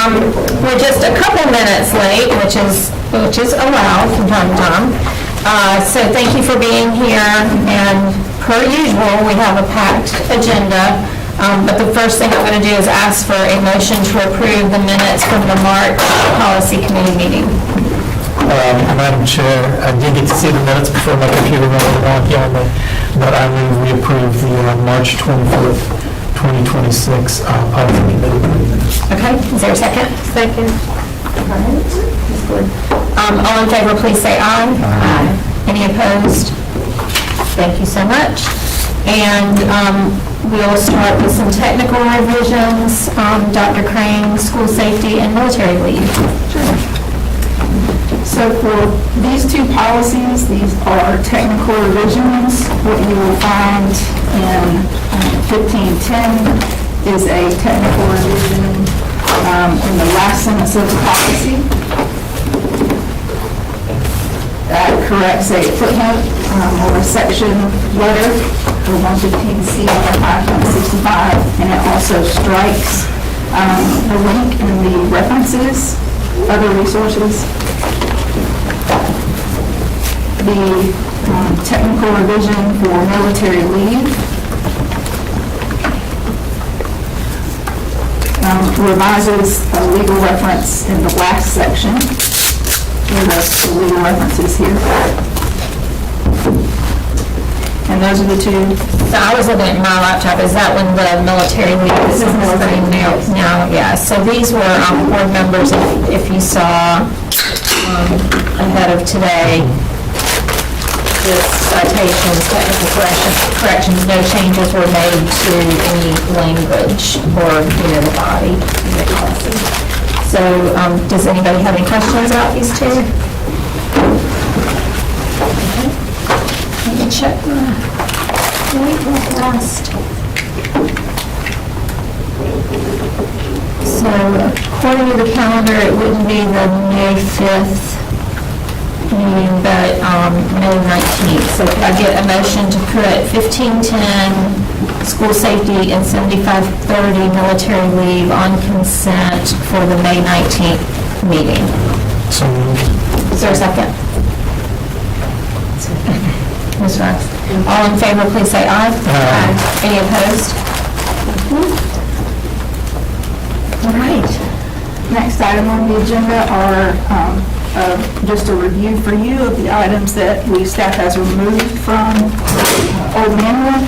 We're just a couple minutes late, which is allowed from time to time. So thank you for being here, and per usual, we have a packed agenda. But the first thing I'm going to do is ask for a motion to approve the minutes from the March Policy Committee meeting. Madam Chair, I did get to see the minutes before my computer went wonky on me, but I move we approve the March 24th, 2026 Policy Committee minutes. Okay, is there a second? Second. All right, Ms. Gordon. All in favor, please say aye. Aye. Any opposed? Thank you so much. And we'll start with some technical revisions. Dr. Crane, school safety and military leave. Sure. So for these two policies, these are technical revisions. What you will find in 1510 is a technical revision in the last sentence of the policy. That corrects a footnote or a section letter for 115C or 5.65, and it also strikes the link in the references, other resources. The technical revision for military leave revises a legal reference in the last section. Here are the legal references here. And those are the two. So I was looking at my laptop. Is that when the military leave is starting now? Now, yeah. So these were board members, if you saw ahead of today, the citations, technical corrections, no changes were made to any language or the body of the policy. So does anybody have any questions about these two? Let me check my last. So according to the calendar, it wouldn't be the May 5th meeting, but May 19th. So could I get a motion to put 1510 school safety and 7530 military leave on consent for the May 19th meeting? So moved. Is there a second? Ms. Rice? All in favor, please say aye. Aye. Any opposed? All right. Next item on the agenda are just a review for you of the items that staff has removed from old manual.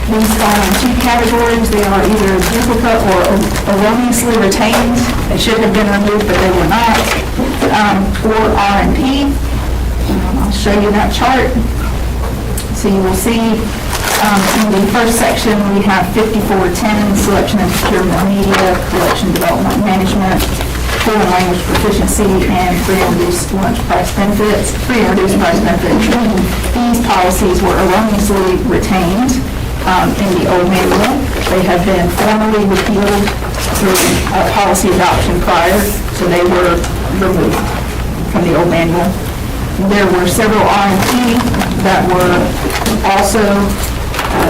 These fall in two categories. They are either duplicate or erroneously retained. They should have been removed, but they were not. Or R&P. I'll show you that chart. So you will see in the first section we have 5410, selection and procurement of media, collection, development, management, foreign language proficiency, and free and reduced lunch price benefits, free and reduced price benefits. These policies were erroneously retained in the old manual. They have been formally repealed through policy adoption prior, so they were removed from the old manual. There were several R&P that were also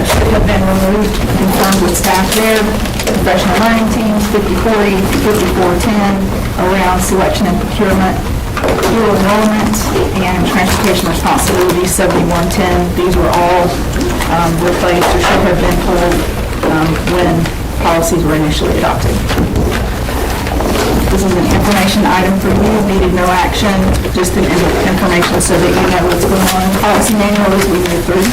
should have been removed, confirmed with staff there. Professional learning teams, 5040, 5410, around selection and procurement, dual enrollment, and transportation responsibilities, 7110. These were all replaced or should have been pulled when policies were initially adopted. This is an information item for you, needed no action, just an information so that you know what's going on in the policy manual as we move through.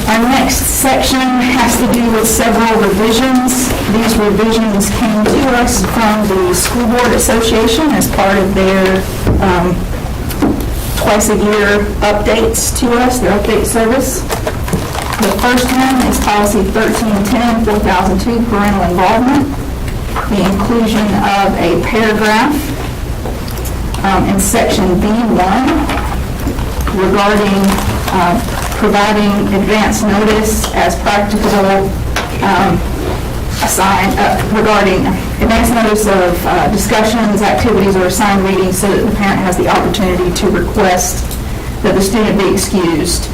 Our next section has to do with several revisions. These revisions came to us from the School Board Association as part of their twice-a-year updates to us, their update service. The first one is policy 1310, 4002, parental involvement. The inclusion of a paragraph in section B1 regarding providing advance notice as practicable, regarding advance notice of discussions, activities, or assigned readings so that the parent has the opportunity to request that the student be excused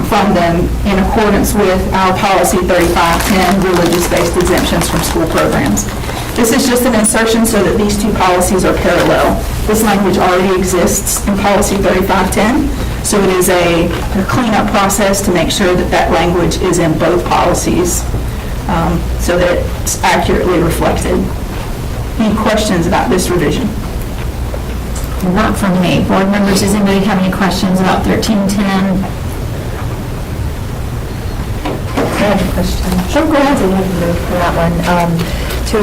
from them in accordance with our policy 3510, religious-based exemptions from school programs. This is just an insertion so that these two policies are parallel. This language already exists in policy 3510, so it is a cleanup process to make sure that that language is in both policies so that it's accurately reflected. Any questions about this revision? Not from me. Board members, does anybody have any questions about 1310? I have a question. Sure, go ahead. To move for that one. To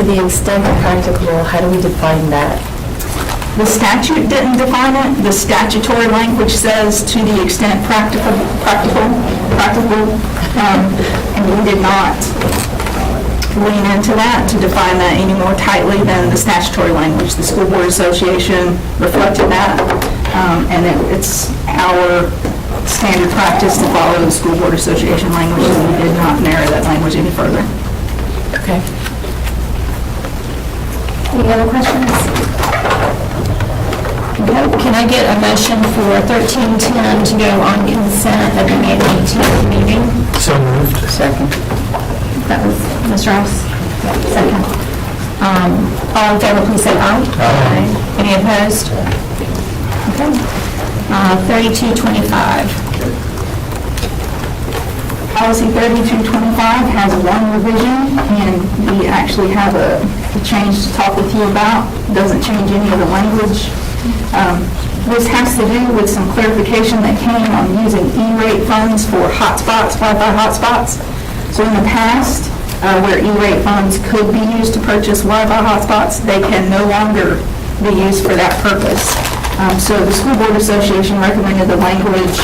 the extent practicable, how do we define that? The statute didn't define it. The statutory language says to the extent practicable, and we did not lean into that to define that any more tightly than the statutory language. The School Board Association reflected that, and it's our standard practice to follow the School Board Association language, and we did not narrow that language any further. Okay. Any other questions? No. Can I get a motion for 1310 to go on consent at the May 18th meeting? So moved. Second. That was Ms. Ross? Second. All in favor, please say aye. Aye. Any opposed? Okay. 3225. Policy 3225 has one revision, and we actually have a change to talk with you about. Doesn't change any of the language. This has to do with some clarification that came on using E-rate funds for hotspots, Wi-Fi hotspots. So in the past, where E-rate funds could be used to purchase Wi-Fi hotspots, they can no longer be used for that purpose. So the School Board Association recommended the language,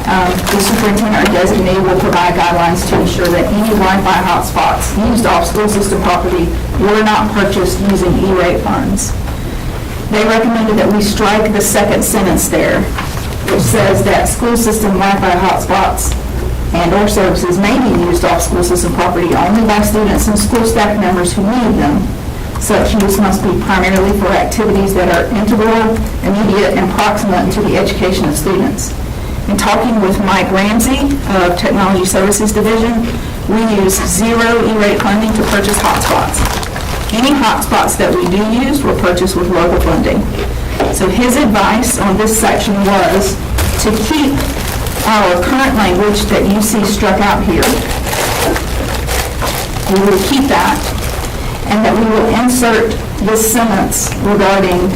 the superintendent or designee will provide guidelines to ensure that any Wi-Fi hotspots used off school system property were not purchased using E-rate funds. They recommended that we strike the second sentence there, which says that school system Wi-Fi hotspots and/or services may be used off school system property only by students and school staff members who need them. Such use must be primarily for activities that are integral, immediate, and proximate to the education of students. In talking with Mike Ramsey of Technology Services Division, we use zero E-rate funding to purchase hotspots. Any hotspots that we do use were purchased with local funding. So his advice on this section was to keep our current language that you see struck out here. We will keep that, and that we will insert this sentence regarding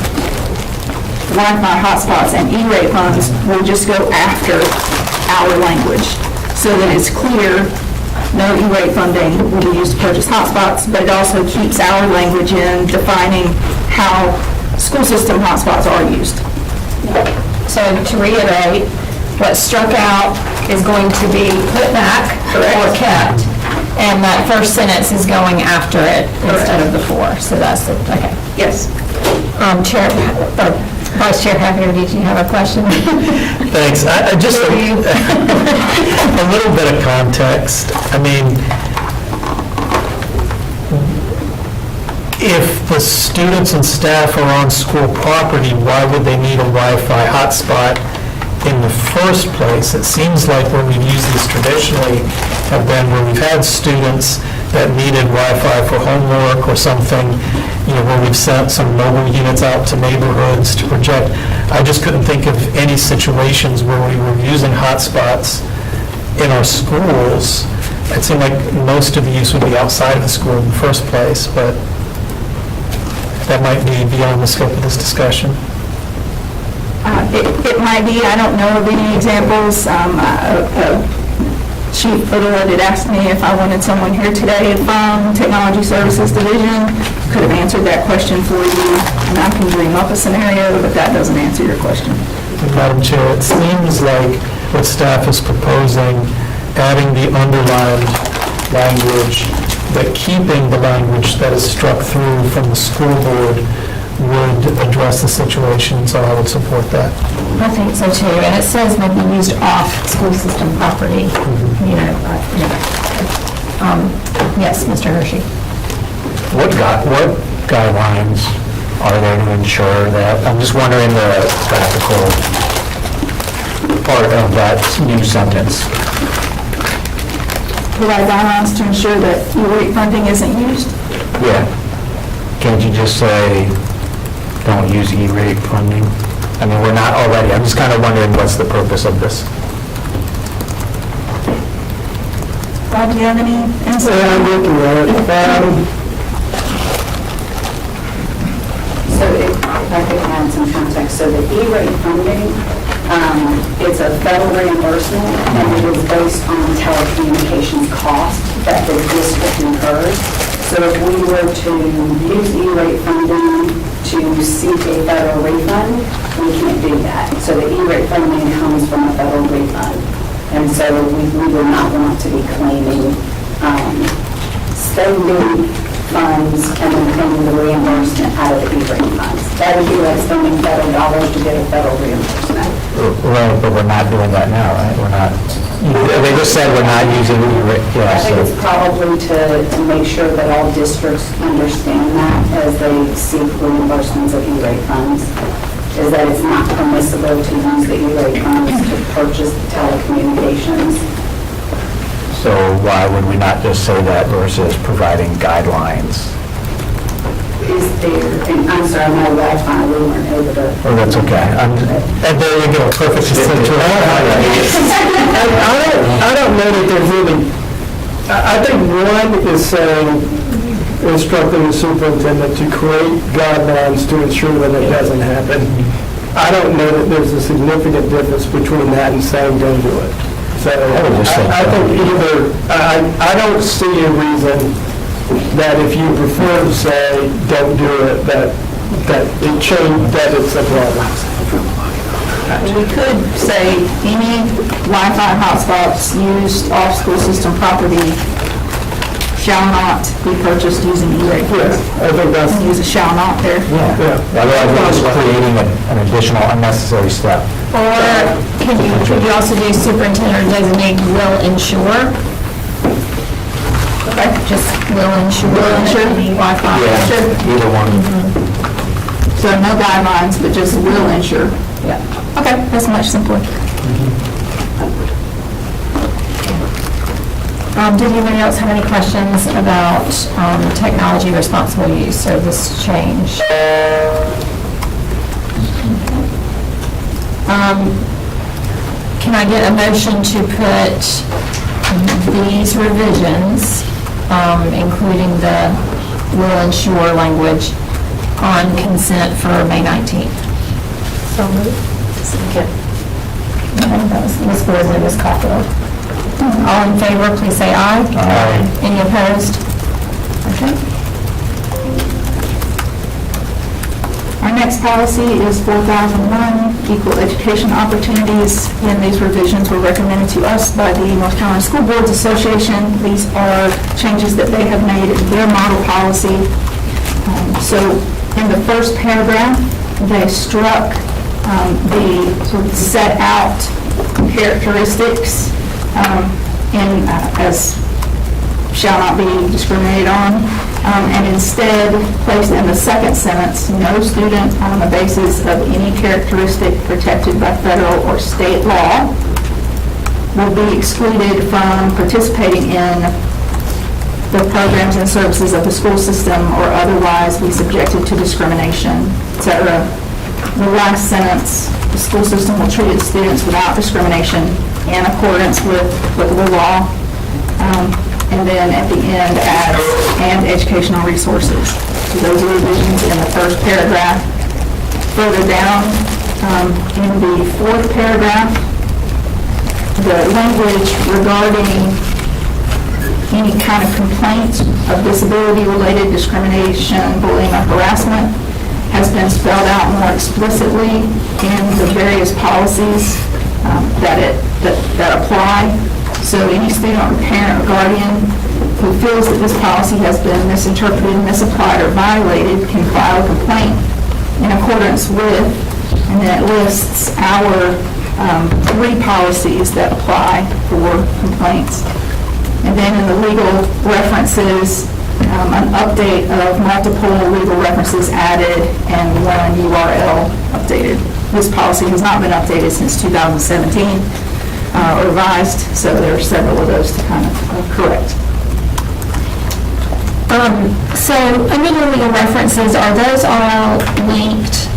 Wi-Fi hotspots and E-rate funds will just go after our language, so that it's clear no E-rate funding will be used to purchase hotspots, but it also keeps our language in defining how school system hotspots are used. So to reiterate, what struck out is going to be put back or kept, and that first sentence is going after it instead of before. So that's it, okay. Yes. Chair, or Vice Chair Hacker, did you have a question? Thanks. I just, a little bit of context. I mean, if the students and staff are on school property, why would they need a Wi-Fi hotspot in the first place? It seems like when we've used these traditionally have been where we've had students that needed Wi-Fi for homework or something, you know, where we've sent some mobile units out to neighborhoods to project. I just couldn't think of any situations where we were using hotspots in our schools. It seemed like most of the use would be outside of the school in the first place, but that might be beyond the scope of this discussion. It might be, I don't know of any examples. Chief Little did ask me if I wanted someone here today from Technology Services Division. Could have answered that question for you, and I can dream up a scenario, but that doesn't answer your question. Madam Chair, it seems like what staff is proposing, adding the underlined language, that keeping the language that is struck through from the school board would address the situation, so I would support that. I think so too, and it says may be used off school system property, you know, yes, Mr. Hershey. What guidelines are there to ensure that, I'm just wondering the practical part of that new sentence? Provide guidelines to ensure that E-rate funding isn't used. Yeah. Can't you just say, don't use E-rate funding? I mean, we're not already, I'm just kind of wondering what's the purpose of this? Rob, do you have any insight? I'm looking at it. So if I could add some context, so the E-rate funding, it's a federal reimbursement, and it is based on telecommunications cost that the district incurs. So if we were to use E-rate funding to seek a federal refund, we can't do that. So the E-rate funding comes from a federal refund. And so we would not want to be claiming spending funds and then claiming the reimbursement out of the E-rate funds. That would be like spending federal dollars to get a federal reimbursement. Right, but we're not doing that now, right? We're not, they just said we're not using E-rate, yeah, I think it's so. probably to make sure that all districts understand that as they seek reimbursements of E-rate funds, is that it's not permissible to use the E-rate funds to purchase telecommunications. So why would we not just say that versus providing guidelines? Is there, and I'm sorry, my Wi-Fi, we weren't able to. Oh, that's okay. And there you go, perfect. I don't know that there's really, I think one is saying, instructing the superintendent to create guidelines to ensure that it doesn't happen. I don't know that there's a significant difference between that and saying don't do it. So would just say I think either, I don't see a reason that if you prefer to say don't do it, that it's a problem. We could say any Wi-Fi hotspots used off school system property shall not be purchased using E-rate funds. I think that's, Use a shall not there. Yeah, otherwise we're just creating an additional unnecessary step. Or could you also do superintendent or designate will ensure? Okay, just will ensure. Will ensure. Any Wi-Fi. Sure. Either one. So no guidelines, but just will ensure. Yeah. Okay, that's much simpler. Did anybody else have any questions about technology responsible use or this change? Can I get a motion to put these revisions, including the will ensure language, on consent for May 19th? So moved. Second. That was Ms. Gordon and Ms. Caulfield. All in favor, please say aye. Aye. Any opposed? Okay. Our next policy is 4001, equal education opportunities. And these revisions were recommended to us by the North Carolina School Boards Association. These are changes that they have made in their model policy. So in the first paragraph, they struck the sort of set out characteristics as shall not be discriminated on, and instead placed in the second sentence, no student on the basis of any characteristic protected by federal or state law will be excluded from participating in the programs and services of the school system or otherwise be subjected to discrimination, etc. The last sentence, the school system will treat its students without discrimination in accordance with applicable law. And then at the end adds, and educational resources. So those are revisions in the first paragraph. Further down, in the fourth paragraph, the language regarding any kind of complaint of disability-related discrimination, bullying, or harassment has been spelled out more explicitly in the various policies that apply. So any student or parent or guardian who feels that this policy has been misinterpreted, misapplied, or violated can file a complaint in accordance with, and then it lists our 3 policies that apply for complaints. And then in the legal references, an update of multiple legal references added and one URL updated. This policy has not been updated since 2017, or revised, so there are several of those to kind of correct. So under the legal references, are those all linked?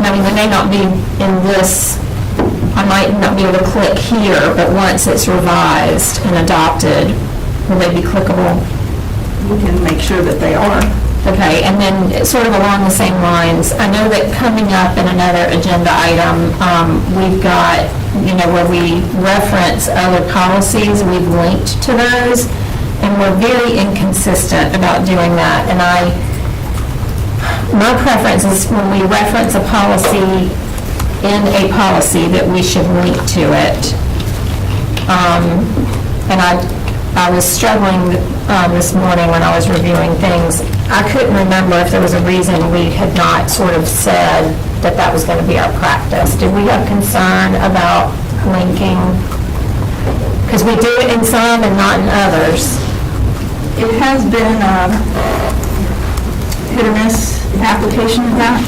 I mean, they may not be in this, I might not be able to click here, but once it's revised and adopted, will they be clickable? We can make sure that they are. Okay, and then sort of along the same lines, I know that coming up in another agenda item, we've got, where we reference other policies, we've linked to those, and we're very inconsistent about doing that. And my preference is when we reference a policy in a policy that we should link to it. And I was struggling this morning when I was reviewing things. I couldn't remember if there was a reason we had not sort of said that that was going to be our practice. Did we have concern about linking? Because we do it in some and not in others. It has been a hit or miss application of that.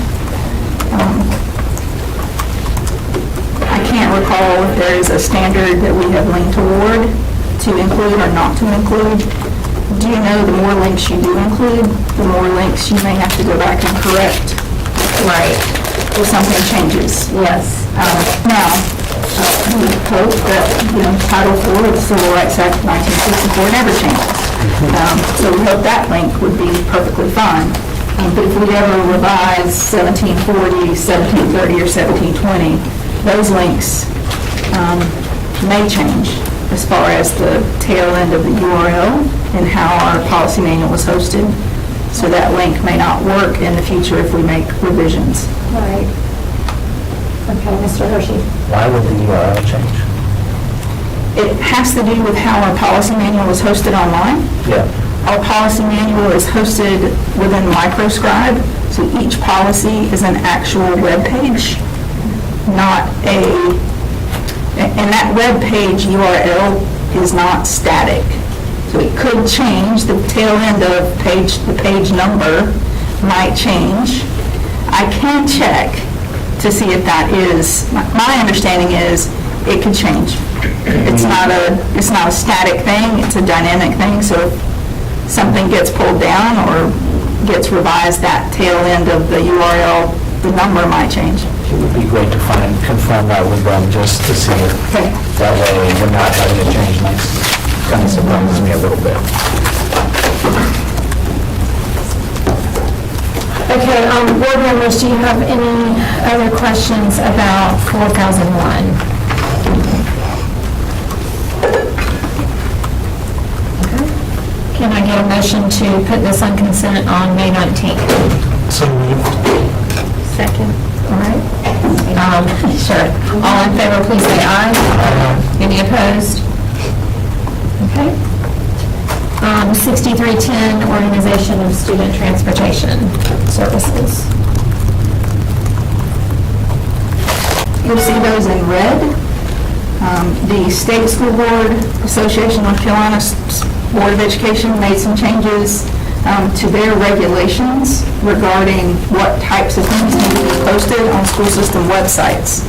I can't recall if there is a standard that we have leaned toward to include or not to include. Do you know the more links you do include, the more links you may have to go back and correct? Right. If something changes. Yes. Now, we hope that, Title IV of the Civil Rights Act of 1964 never changes. So we hope that link would be perfectly fine. But if we ever revise 1740, 1730, or 1720, those links may change as far as the tail end of the URL and how our policy manual was hosted. So that link may not work in the future if we make revisions. Right. Okay, Mr. Hershey. Why would the URL change? It has to do with how our policy manual was hosted online. Yeah. Our policy manual is hosted within MicroScribe, so each policy is an actual web page, not and that web page URL is not static. So it could change, the tail end of the page number might change. I can check to see if that is, my understanding is it could change. It's not a static thing, it's a dynamic thing, so if something gets pulled down or gets revised, that tail end of the URL, the number might change. It would be great to confirm that with them, just to see if Okay. that way we're not having to change next. Kind of surprises me a little bit. Okay, board members, do you have any other questions about 4001? Can I get a motion to put this on consent on May 19th? So moved. Second. All right. Sure. All in favor, please say aye. Any opposed? Okay. 6310, Organization of Student Transportation Services. You'll see those in red. The State School Board Association of North Carolina Board of Education made some changes to their regulations regarding what types of things need to be posted on school system websites.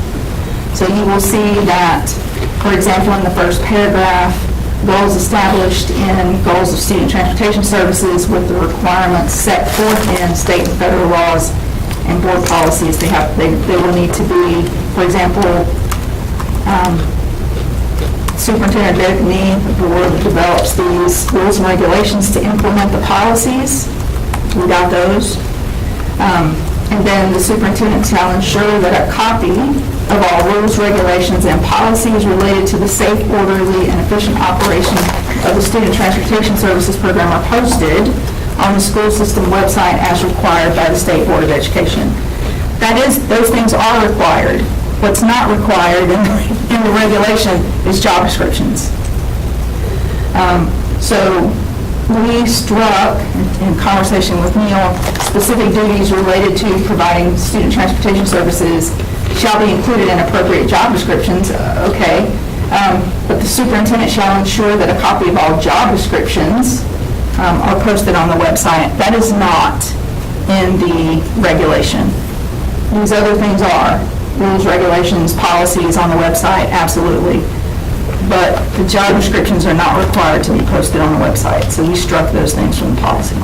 So you will see that, for example, in the first paragraph, goals established in goals of student transportation services with the requirements set forth in state and federal laws and board policies. They will need to be, for example, superintendent designee, the board develops these rules and regulations to implement the policies. We got those. And then the superintendent shall ensure that a copy of all rules, regulations, and policies related to the safe, orderly, and efficient operation of the Student Transportation Services Program are posted on the school system website as required by the State Board of Education. That is, those things are required. What's not required in the regulation is job descriptions. So we struck, in conversation with Neil, specific duties related to providing student transportation services shall be included in appropriate job descriptions, okay. But the superintendent shall ensure that a copy of all job descriptions are posted on the website. That is not in the regulation. these other things are, rules, regulations, policies on the website, absolutely. But the job descriptions are not required to be posted on the website, so we struck those things from the policy.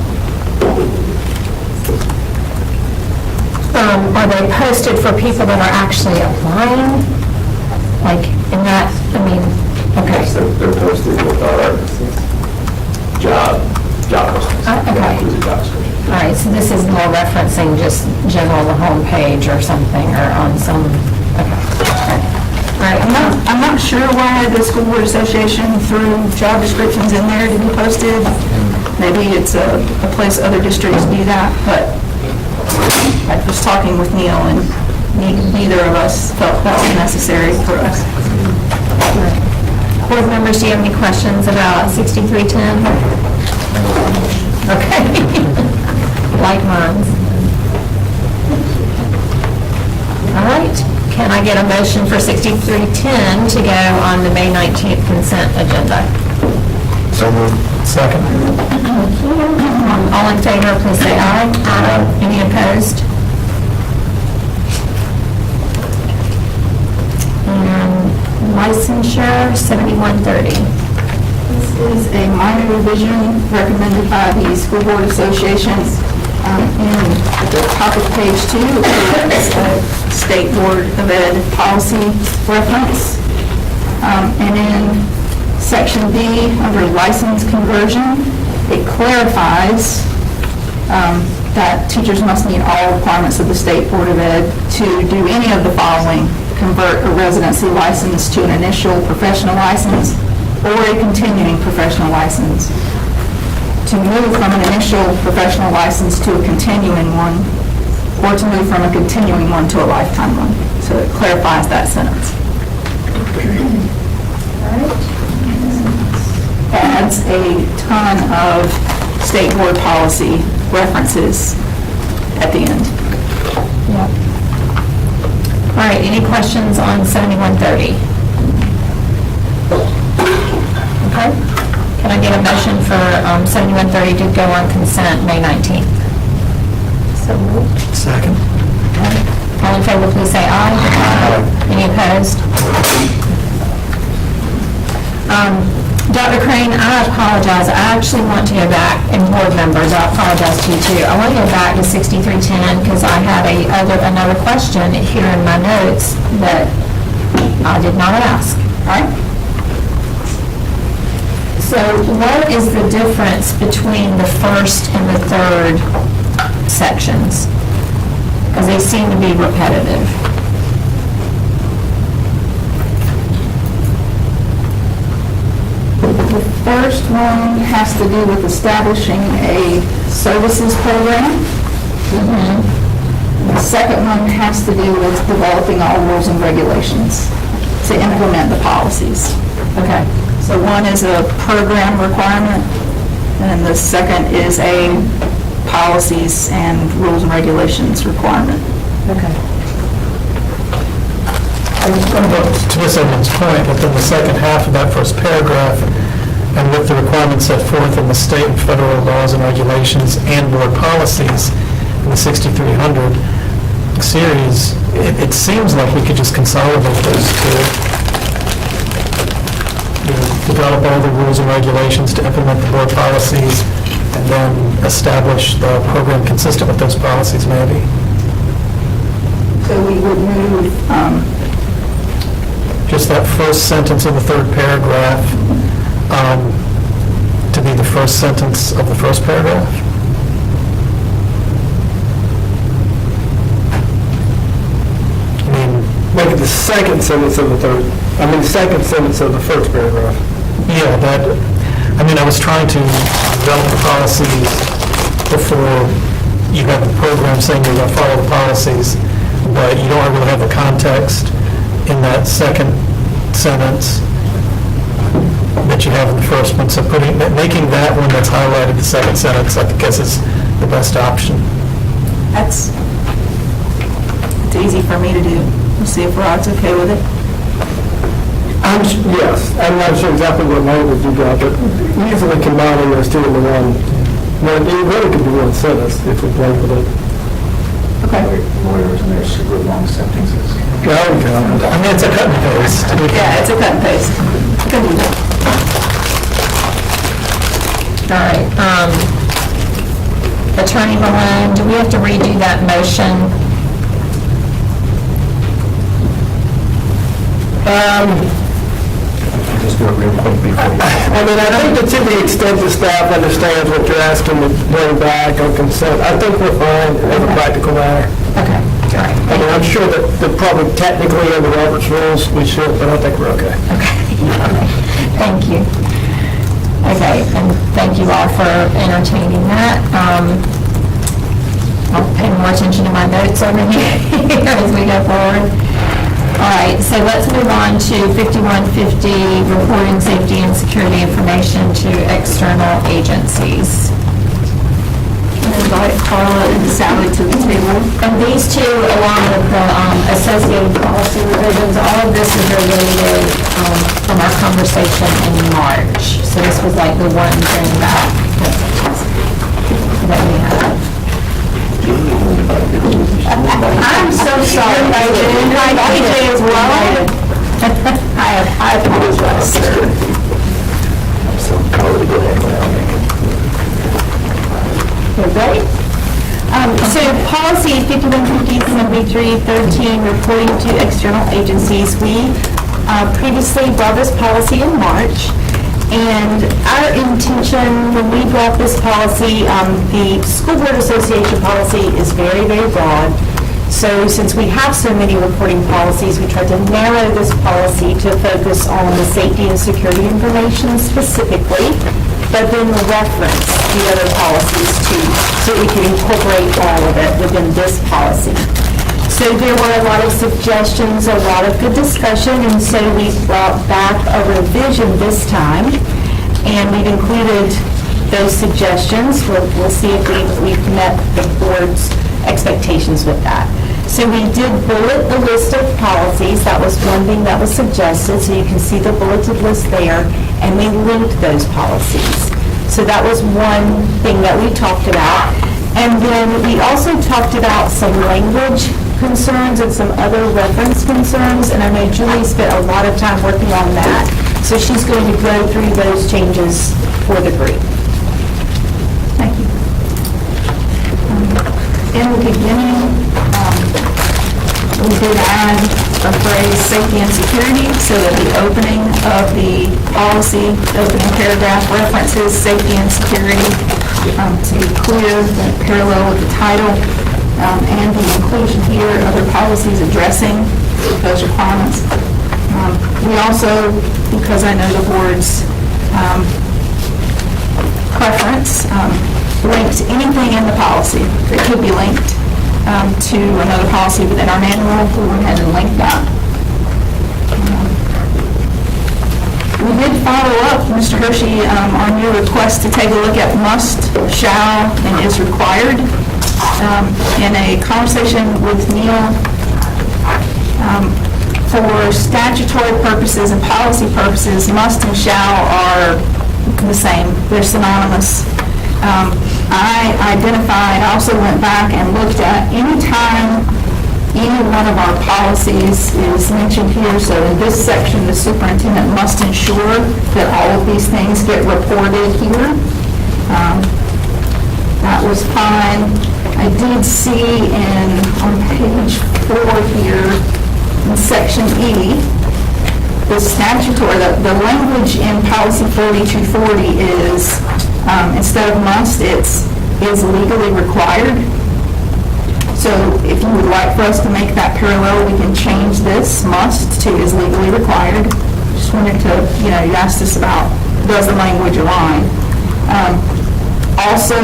Are they posted for people that are actually applying? Like, in that, I mean, okay. They're posted with our job description. Okay. Includes a job description. All right, so this is more referencing just general, the homepage or something, or on some, okay. All right, I'm not sure why the School Board Association threw job descriptions in there to be posted. Maybe it's a place other districts do that, but I was talking with Neil, and neither of us felt that was necessary for us. Board members, do you have any questions about 6310? Okay. Like mine. All right, can I get a motion for 6310 to go on the May 19th consent agenda? So moved. Second. All in favor, please say aye. Aye. Any opposed? And licensure, 7130. This is a minor revision recommended by the School Board Association. In the top of page 2, it's a State Board of Ed policy reference. And in section B, under license conversion, it clarifies that teachers must meet all requirements of the State Board of Ed to do any of the following: convert a residency license to an initial professional license or a continuing professional license, to move from an initial professional license to a continuing one, or to move from a continuing one to a lifetime one. So it clarifies that sentence. Adds a ton of state board policy references at the end. All right, any questions on 7130? Okay, can I get a motion for 7130 to go on consent May 19th? So moved. Second. All in favor, please say aye. Any opposed? Dr. Crane, I apologize. I actually want to go back, and board members, I apologize to you too. I want to go back to 6310 because I had another question here in my notes that I did not ask. All right? So what is the difference between the first and the third sections? Because they seem to be repetitive. The first one has to do with establishing a services program. The second one has to do with developing all rules and regulations to implement the policies. Okay. So one is a program requirement, and the second is a policies and rules and regulations requirement. Okay. To Ms. Edmonds' point, within the second half of that first paragraph, and with the requirements set forth in the state and federal laws and regulations and board policies in the 6300 series, it seems like we could just consolidate those two. Develop all the rules and regulations to implement the board policies, and then establish the program consistent with those policies, maybe. So we would move, Just that first sentence of the third paragraph to be the first sentence of the first paragraph. I mean, Make it the second sentence of the second sentence of the first paragraph. yeah, I was trying to develop the policies before you have the program saying you're going to follow the policies, but you don't really have the context in that second sentence that you have in the first one. So making that one that's highlighted the second sentence, I guess is the best option. it's easy for me to do. We'll see if Rod's okay with it. Yes, I'm not sure exactly what language you got, but easily combining those two into one. Well, it really could be one sentence if we play with it. Lawyers and their super long sentences. Oh, God. I mean, it's a cut and paste. Yeah, it's a cut and paste. Good deal. All right, Attorney Malone, do we have to redo that motion? Just do it real quick before you. I mean, I think that to the extent the staff understands what you're asking to bring back on consent, I think we're fine as a practical matter. Okay, all right. I mean, I'm sure that probably technically under Robert's rules, we should, but I think we're okay. Thank you. Okay, and thank you all for entertaining that. I'll pay more attention to my notes over here as we go forward. All right, so let's move on to 5150, reporting safety and security information to external agencies. And invite Carla and Sally to the table. And these two, along with the associated policy revisions, all of this is related from our conversation in March. So this was like the one thing that we had. I'm so sorry, I did. Hi, AJ as well. I apologize. I'm so colored, go ahead, We're ready? So policy 5150-7313, reporting to external agencies. We previously brought this policy in March, and our intention when we brought this policy, the School Board Association policy is very, very broad. So since we have so many reporting policies, we tried to narrow this policy to focus on the safety and security information specifically, but then reference the other policies too, so we can incorporate all of it within this policy. So there were a lot of suggestions, a lot of good discussion, and so we brought back a revision this time, and we've included those suggestions. We'll see if we've met the board's expectations with that. So we did bullet the list of policies. That was one thing that was suggested, so you can see the bulleted list there, and we linked those policies. So that was one thing that we talked about. And then we also talked about some language concerns and some other reference concerns, and I know Julie spent a lot of time working on that, so she's going to go through those changes for the group. Thank you. In the beginning, we did add a phrase, safety and security, so that the opening of the policy, opening paragraph references safety and security, to be clear, the parallel with the title, and the inclusion here of other policies addressing those requirements. We also, because I know the board's preference, linked anything in the policy that could be linked to another policy within our manual. We went ahead and linked that. We did follow up, Mr. Hershey, on your request to take a look at must, shall, and is required. In a conversation with Neil, for statutory purposes and policy purposes, must and shall are the same. They're synonymous. I also went back and looked at any time any one of our policies is mentioned here. So in this section, the superintendent must ensure that all of these things get reported here. That was fine. I did see on page 4 here, in section E, the statutory, the language in policy 4240 is, instead of must, it's is legally required. So if you would like for us to make that parallel, we can change this must to is legally required. Just wanted to, you asked us about, does the language align? Also,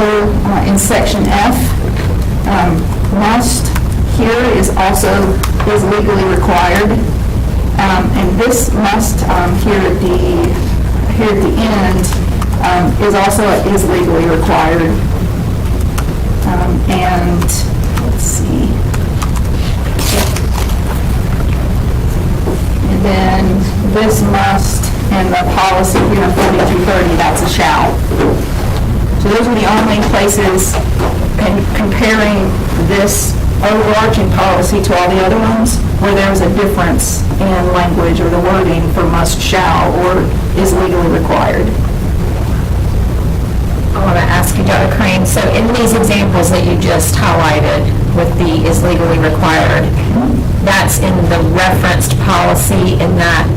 in section F, must here is also is legally required. And this must here at the end is also is legally required. And let's see. And then this must and the policy here in 4230, that's a shall. So those are the only places, and comparing this overarching policy to all the other ones where there's a difference in language or the wording for must, shall, or is legally required. I want to ask you, Dr. Crane, so in these examples that you just highlighted with the is legally required, that's in the referenced policy in that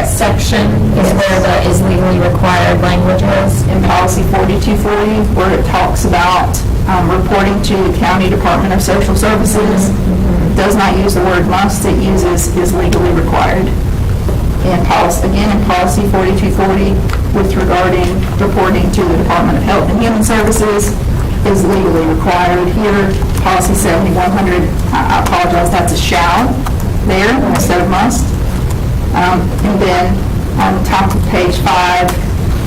section is where the is legally required language is? In policy 4240, where it talks about reporting to the County Department of Social Services, does not use the word must, it uses is legally required. In policy, again, in policy 4240, with regarding reporting to the Department of Health and Human Services, is legally required. Here, policy 7100, I apologize, that's a shall there instead of must. And then on top of page 5,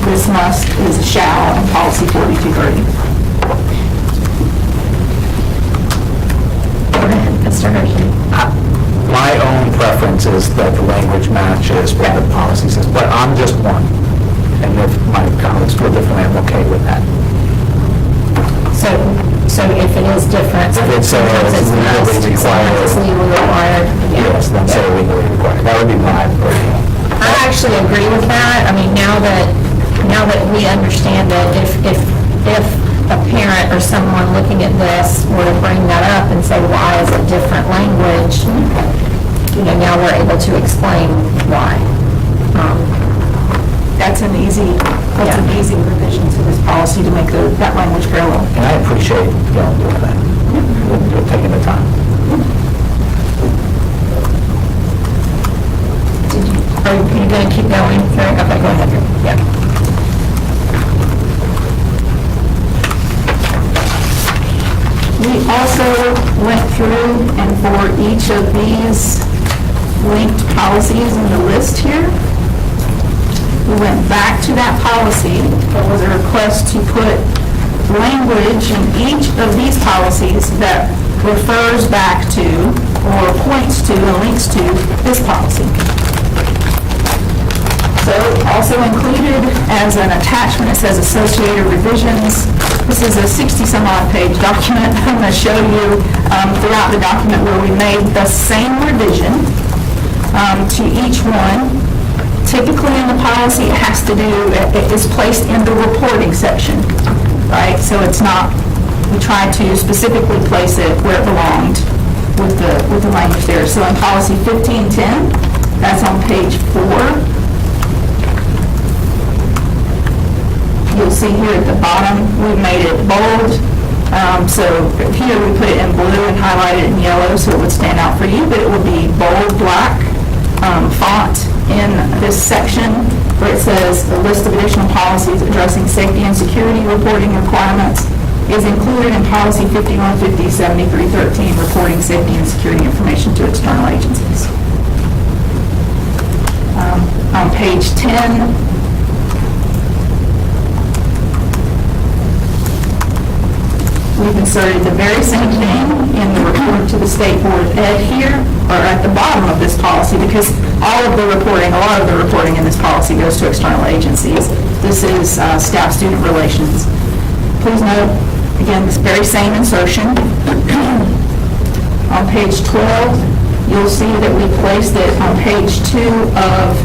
this must is a shall in policy 4230. Go ahead, Mr. Hershey. My own preference is that the language matches what the policy says, but I'm just one. And if my colleagues feel differently, I'm okay with that. So if it is different, If it's sometimes it's legally must, sometimes it's required. legally required. Yes, then say legally required. That would be my personal. I actually agree with that. I mean, now that we understand that if a parent or someone looking at this were to bring that up and say, why is it different language? You know, now we're able to explain why. That's an easy revision to this policy to make that language parallel. And I appreciate y'all doing that. You're taking the time. Are you going to keep going? Okay, go ahead. Yeah. We also went through, and for each of these linked policies in the list here, we went back to that policy. There was a request to put language in each of these policies that refers back to or points to and links to this policy. So also included as an attachment, it says associated revisions. This is a 60-some-odd page document. I'm going to show you throughout the document where we made the same revision to each one. Typically in the policy, it has to do, it is placed in the reporting section, right? So it's not, we tried to specifically place it where it belonged with the language there. So in policy 1510, that's on page 4. You'll see here at the bottom, we made it bold. So here we put it in blue and highlighted it in yellow so it would stand out for you, but it would be bold black font in this section where it says the list of additional policies addressing safety and security reporting requirements is included in policy 5150-7313, reporting safety and security information to external agencies. On page 10, we've inserted the very same thing in the report to the State Board of Ed here, or at the bottom of this policy, because all of the reporting, a lot of the reporting in this policy goes to external agencies. This is staff-student relations. Please note, again, this very same insertion. On page 12, you'll see that we placed it on page 2 of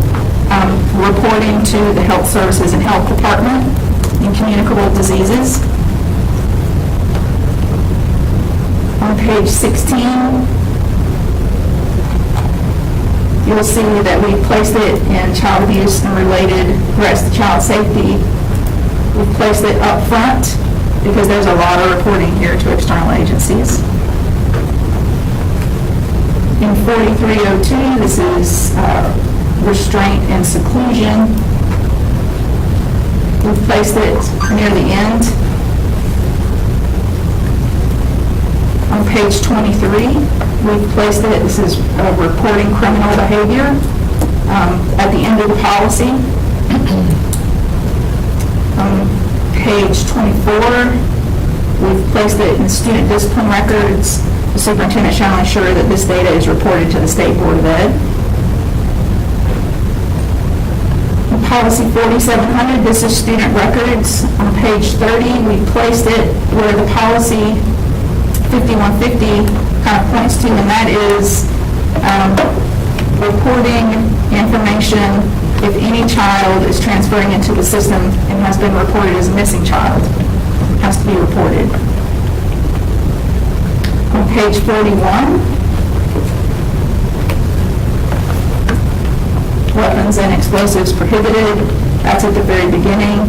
reporting to the Health Services and Health Department in communicable diseases. On page 16, you'll see that we placed it in child abuse and related threats to child safety. We placed it up front because there's a lot of reporting here to external agencies. In 4302, this is restraint and seclusion. We've placed it near the end. On page 23, we've placed it, this is reporting criminal behavior at the end of the policy. On page 24, we've placed it in student discipline records. The superintendent shall ensure that this data is reported to the State Board of Ed. In policy 4700, this is student records. On page 30, we placed it where the policy 5150 kind of points to, and that is reporting information if any child is transferring into the system and has been reported as a missing child. Has to be reported. On page 41, weapons and explosives prohibited. That's at the very beginning.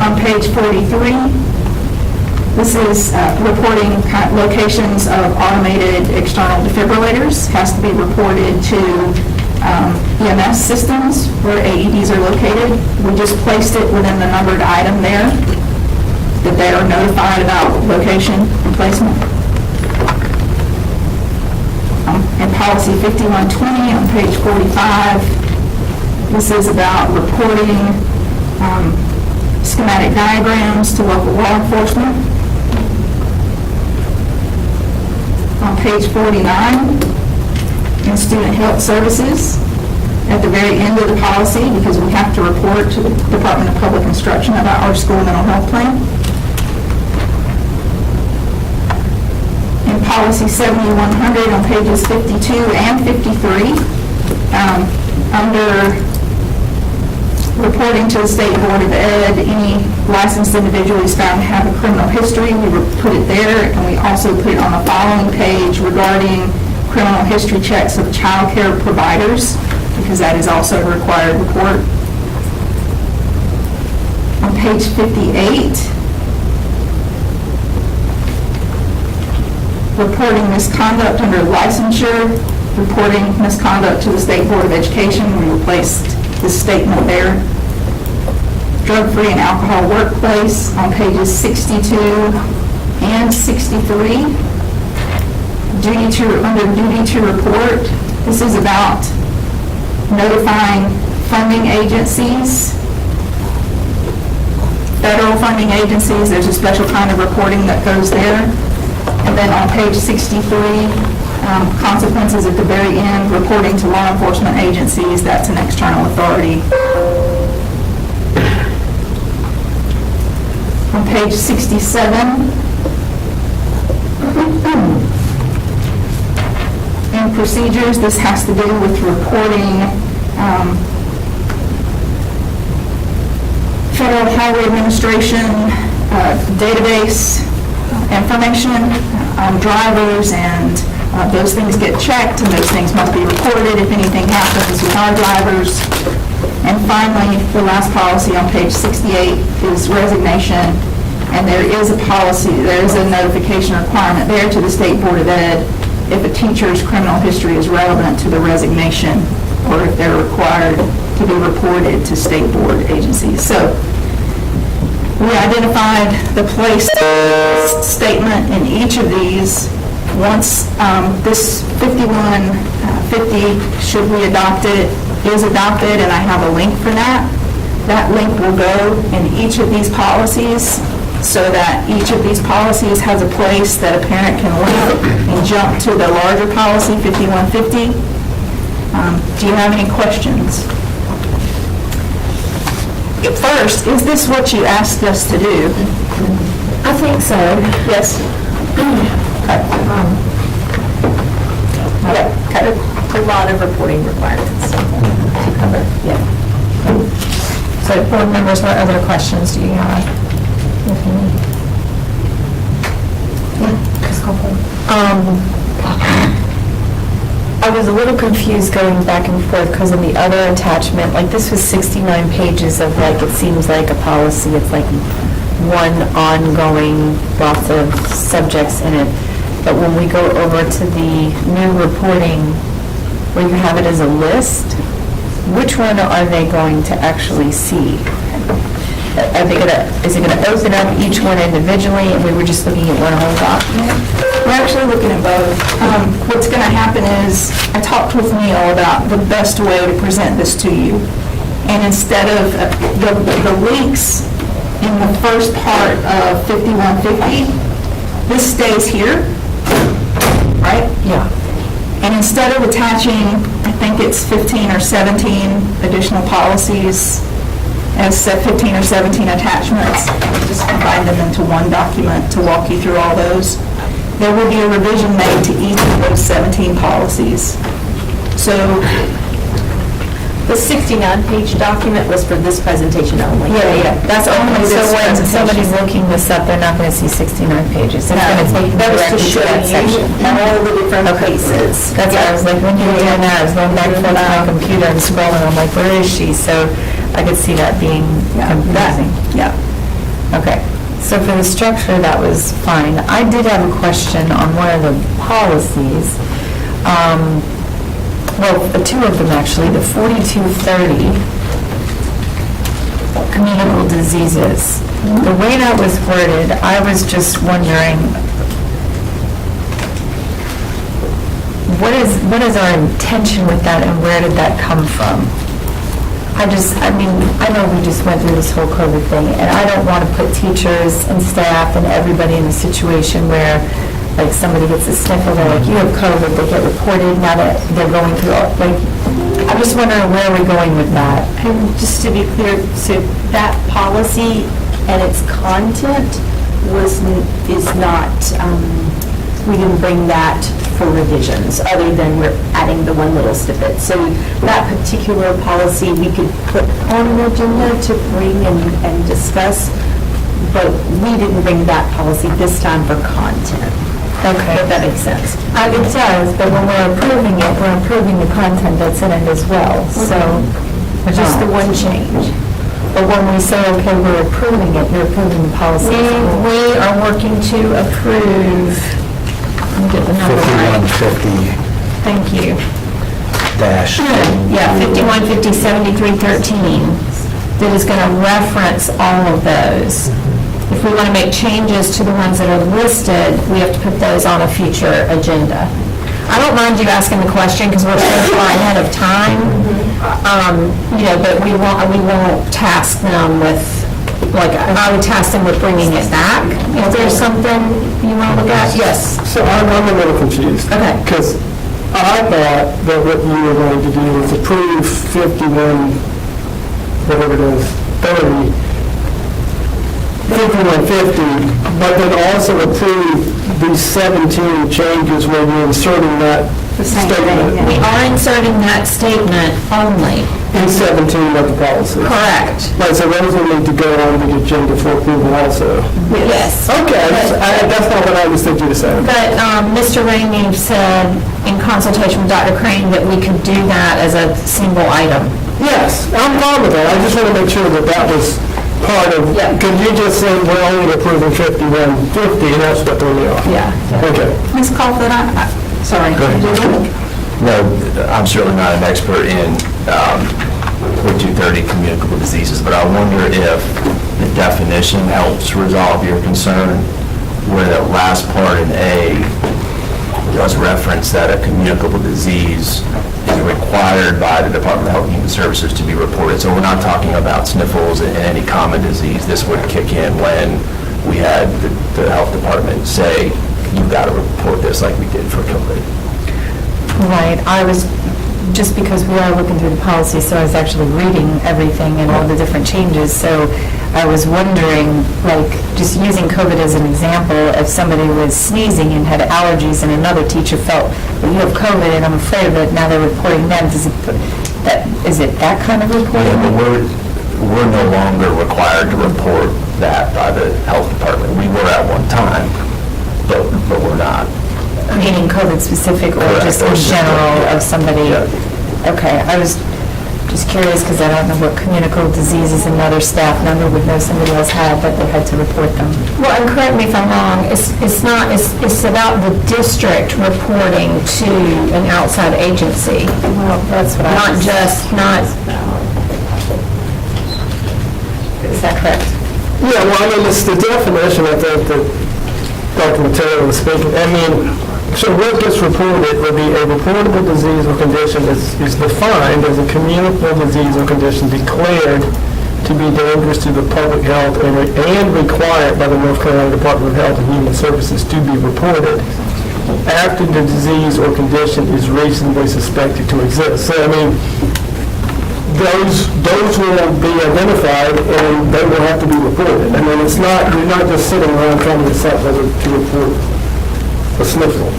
On page 43, this is reporting locations of automated external defibrillators. Has to be reported to EMS systems where AEDs are located. We just placed it within the numbered item there, that they are notified about location and placement. And policy 5120 on page 45, this is about reporting schematic diagrams to local law enforcement. On page 49, in student health services, at the very end of the policy, because we have to report to the Department of Public Instruction about our school mental health plan. In policy 7100 on pages 52 and 53, under reporting to the State Board of Ed, any licensed individual is found to have a criminal history, we put it there, and we also put it on the following page regarding criminal history checks of child care providers, because that is also a required report. On page 58, reporting misconduct under licensure, reporting misconduct to the State Board of Education, we replaced this statement there. Drug-free and alcohol workplace on pages 62 and 63. Under duty to report, this is about notifying funding agencies, federal funding agencies. There's a special kind of reporting that goes there. And then on page 63, consequences at the very end, reporting to law enforcement agencies. That's an external authority. On page 67, in procedures, this has to do with reporting Federal Highway Administration database information on drivers, and those things get checked, and those things must be reported if anything happens with our drivers. And finally, the last policy on page 68 is resignation, and there is a policy, there is a notification requirement there to the State Board of Ed if a teacher's criminal history is relevant to the resignation, or if they're required to be reported to State Board agencies. So we identified the place statement in each of these. Once this 5150, should we adopt it, is adopted, and I have a link for that. That link will go in each of these policies, so that each of these policies has a place that a parent can link and jump to the larger policy, 5150. Do you have any questions? First, is this what you asked us to do? I think so. Yes? A lot of reporting requirements to cover. Yeah. So board members, what other questions do you have? If any? I was a little confused going back and forth because in the other attachment, like this was 69 pages of like, it seems like a policy, it's like one ongoing, lots of subjects in it. But when we go over to the new reporting, where you have it as a list, which one are they going to actually see? Are they is it gonna open up each one individually, and we were just looking at one whole document? We're actually looking at both. What's going to happen is, I talked with Neil about the best way to present this to you. And instead of the links in the first part of 5150, this stays here, right? Yeah. And instead of attaching, I think it's 15 or 17 additional policies as 15 or 17 attachments, just combine them into one document to walk you through all those. There will be a revision made to each of those 17 policies. So, The 69-page document was for this presentation only. yeah, that's only So this when presentation. somebody's looking this up, they're not going to see 69 pages. It's going to take them That was to directly to show that you section. all the different places. That's why I was like, when you were doing that, I was going back and forth to my computer and scrolling, I'm like, where is she? So I could see that being Yeah, that- confusing. Yeah. Okay, so for the structure, that was fine. I did have a question on one of the policies. Well, two of them actually, the 4230, communicable diseases. The way that was worded, I was just wondering, what is our intention with that and where did that come from? I know we just went through this whole COVID thing, and I don't want to put teachers and staff and everybody in a situation where, like, somebody gets a sniffle, they're like, you have COVID, they get reported, now that they're going through, I'm just wondering where we're going with that. And just to be clear, so that policy and its content is not, we didn't bring that for revisions, other than we're adding the one little snippet. So that particular policy, we could put on an agenda to bring and discuss, but we didn't bring that policy this time for content. Okay. If that makes sense. It does, but when we're approving it, we're approving the content that's in it as well, so. Just the one change. But when we say, okay, we're approving it, you're approving the policy. as a whole. We are working to approve, let me get the number right. 5150 Thank you. dash. Yeah, 5150, 7313, that is going to reference all of those. If we want to make changes to the ones that are listed, we have to put those on a future agenda. I don't mind you asking the question because we're so far ahead of time, but we won't task them with, like, I would task them with bringing it back. If there's something you want to look at, yes. So I'm a little confused. Okay. Because I thought that what you were going to do was approve 51, whatever it is, 5150, but then also approve these 17 changes where you're inserting that statement We are inserting that statement only. in 17 of the policy. Correct. Right, so those will need to go on the agenda for approval also. Yes. Okay, that's not what I understood you to say. But Mr. Ramey said, in consultation with Dr. Crane, that we could do that as a single item. Yes, I'm fine with that. I just want to make sure that that was part of, because you just said we're only approving 5150, and that's what threw me off. Yeah. Okay. Ms. Caulfield, sorry. No, I'm certainly not an expert in 4230 communicable diseases, but I wonder if the definition helps resolve your concern where that last part in A does reference that a communicable disease is required by the Department of Health and Human Services to be reported. So we're not talking about sniffles and any common disease. This would kick in when we had the health department say, you've got to report this like we did for COVID. Right, I was, just because we are looking through the policy, so I was actually reading everything and all the different changes, so I was wondering, like, just using COVID as an example, if somebody was sneezing and had allergies and another teacher felt, well, you have COVID and I'm afraid of it, now they're reporting them, is it that kind of reporting? But we're no longer required to report that by the health department. We were at one time, but we're not. Meaning COVID specific or Correct, just or in simple, general yeah. of somebody? Yeah. Okay, I was just curious because I don't know what communicable diseases another staff member would know somebody else had, but they had to report them. Well, and correct me if I'm wrong, it's about the district reporting to an outside agency. Well, that's what I was... Is that correct? Yeah, well, I mean, it's the definition, I think, that Dr. Mateo was speaking. I mean, so what gets reported would be a reportable disease or condition is defined as a communicable disease or condition declared to be dangerous to the public health and required by the North Carolina Department of Health and Human Services to be reported after the disease or condition is reasonably suspected to exist. So, I mean, those will be identified and they will have to be reported. I mean, you're not just sitting around trying to decide whether to report a sniffle.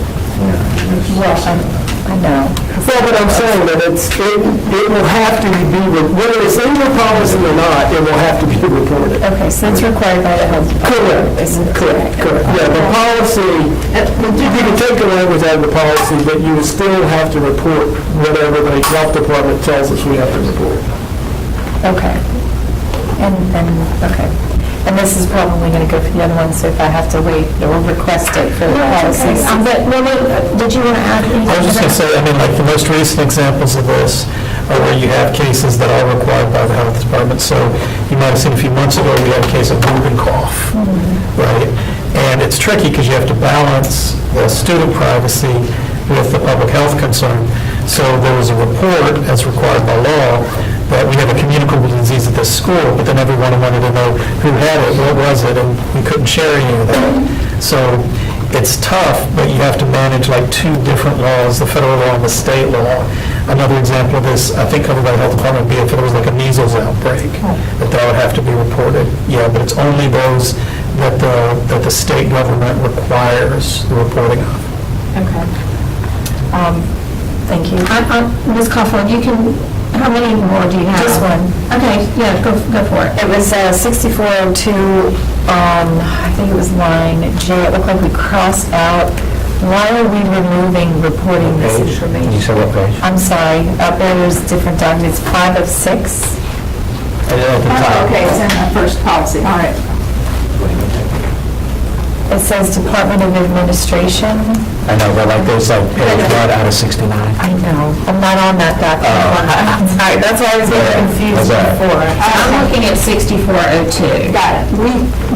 Well, I know. Well, but I'm saying that it will have to be, whether it's in your policy or not, it will have to be reported. Okay, so it's required by the health department. Correct. Yeah, the policy, you can take the language out of the policy, but you would still have to report whatever the health department tells us we have to report. Okay. Okay. And this is probably going to go for the other one, so if I have to wait or request it for the policies. But, did you want to add anything? I was just going to say, I mean, like, the most recent examples of this are where you have cases that are required by the health department. So you might have seen a few months ago, we had a case of whooping cough, right? And it's tricky because you have to balance the student privacy with the public health concern. So there was a report, as required by law, that we have a communicable disease at this school, but then everyone wanted to know who had it, what was it, and we couldn't share any of that. So it's tough, but you have to manage like two different laws, the federal law and the state law. Another example of this, I think covered by the health department, would be if there was like a measles outbreak, that would have to be reported. Yeah, but it's only those that the state government requires the reporting of. Okay. Thank you. Ms. Caulfield, you can, how many more do you have? Just one. Okay, yeah, go for it. It was 6402, I think it was line J. It looked like we crossed out, why are we removing reporting this Can you information? say what page? I'm sorry, up there there's different documents, 5 of 6. At the top. Okay, it's in the first policy, all right. It says Department of Administration. I know, but like there's like page 1 out of 69. I know, I'm not on that document. I'm sorry, that's why I was getting confused That's all right. before. I'm looking at 6402. Got it.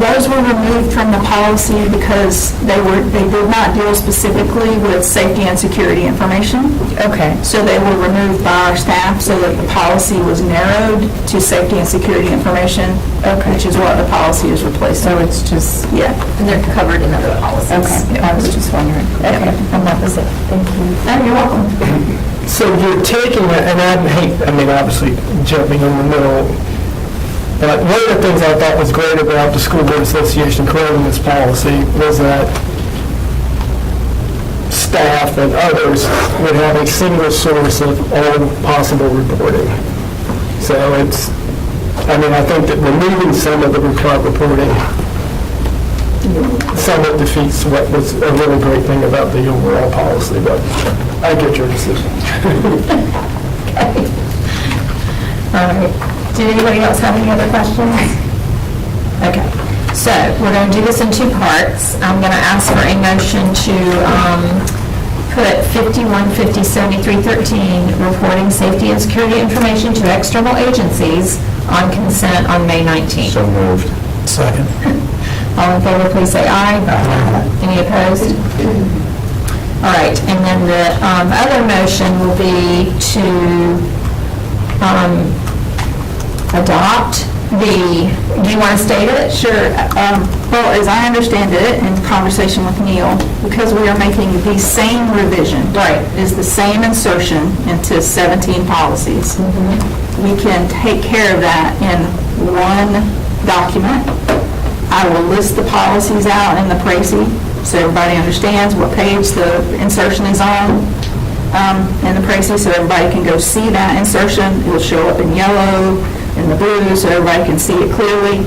Those were removed from the policy because they did not deal specifically with safety and security information. Okay. So they were removed by our staff so that the policy was narrowed to safety and security information, which is what the policy is replacing. So it's just, Yeah. And they're covered in other policies. okay, I was just wondering. Okay, and that was it. Thank you. Oh, you're welcome. So you're taking, and I mean, obviously jumping in the middle, but one of the things I thought was great about the School Board Association creating this policy was that staff and others would have a single source of all possible reporting. So it's, I mean, I think that removing some of the required reporting somewhat defeats what was a really great thing about the overall policy, but I get your decision. All right. Did anybody else have any other questions? Okay. So we're going to do this in two parts. I'm going to ask for a motion to put 51, 50, 73, 13, reporting safety and security information to external agencies on consent on May 19th. So moved. Second. All in favor, please say aye. Any opposed? All right, and then the other motion will be to adopt the, do you want to state it? Sure. Well, as I understand it, in conversation with Neil, because we are making the same revision. Right. Is the same insertion into 17 policies. We can take care of that in one document. I will list the policies out in the précis, so everybody understands what page the insertion is on in the précis, so everybody can go see that insertion. It will show up in yellow, in the blue, so everybody can see it clearly.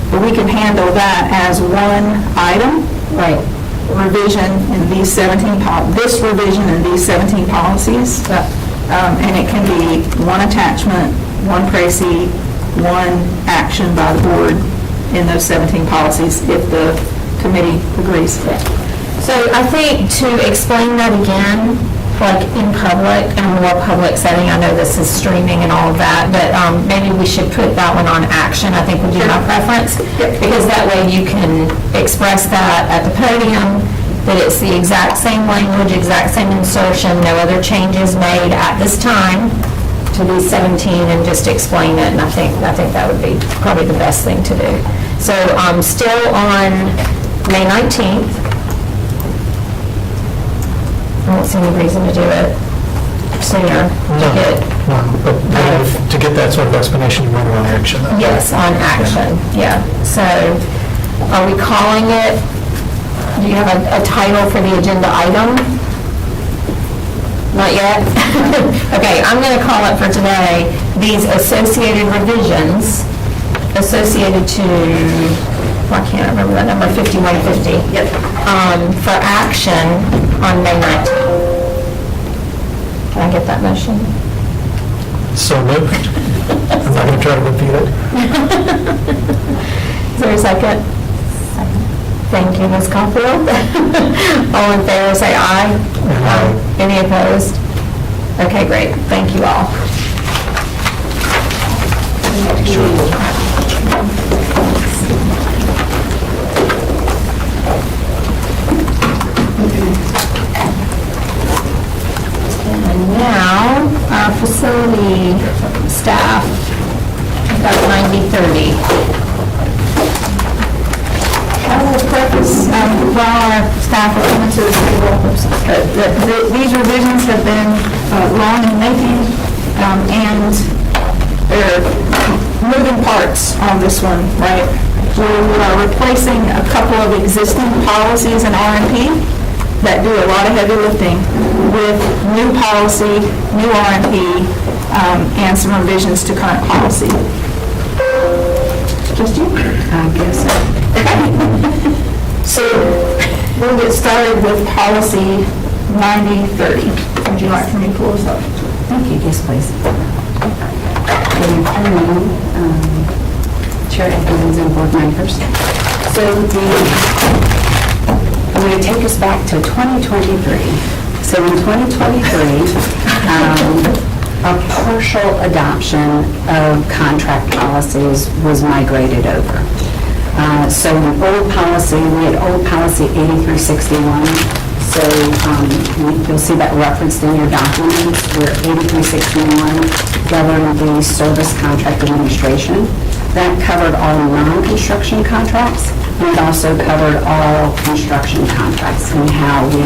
But we can handle that as one item. Right. Revision in these 17, this revision in these 17 policies. And it can be one attachment, one précis, one action by the board in those 17 policies if the committee agrees. So I think to explain that again, like in public, in a more public setting, I know this is streaming and all of that, but maybe we should put that one on action, I think would be my preference, because that way you can express that at the podium, that it's the exact same language, exact same insertion, no other changes made at this time to these 17, and just explain it, and I think that would be probably the best thing to do. So still on May 19th, I don't see any reason to do it sooner to get But to get that sort of explanation, you want on action. Yes, on action, yeah. So are we calling it, do you have a title for the agenda item? Not yet? Okay, I'm going to call it for today, these associated revisions associated to, I can't remember that number, 5150. Yep. For action on May 19th. Can I get that motion? So moved. I'm not going to try to repeat it. Is there a second? Thank you, Ms. Caulfield. All in favor, say aye. Aye. Any opposed? Okay, great. Thank you all. And now, our facility staff, we've got 90/30. I will preface, while our staff are coming to the table, that these revisions have been long in making, and there are moving parts on this one, right? We are replacing a couple of existing policies in RMP that do a lot of heavy lifting with new policy, new RMP, and some revisions to current policy. Just you? I guess so. So we'll get started with policy 9030. Would you like for me to pull this up? Thank you. Yes, please. Good afternoon, Chair Edmonds and board members. So I'm going to take us back to 2023. So in 2023, a partial adoption of contract policies was migrated over. So in old policy, we had old policy 8361. So you'll see that referenced in your documents, where 8361 governed the service contract administration. That covered all non-construction contracts, and it also covered all construction contracts and how we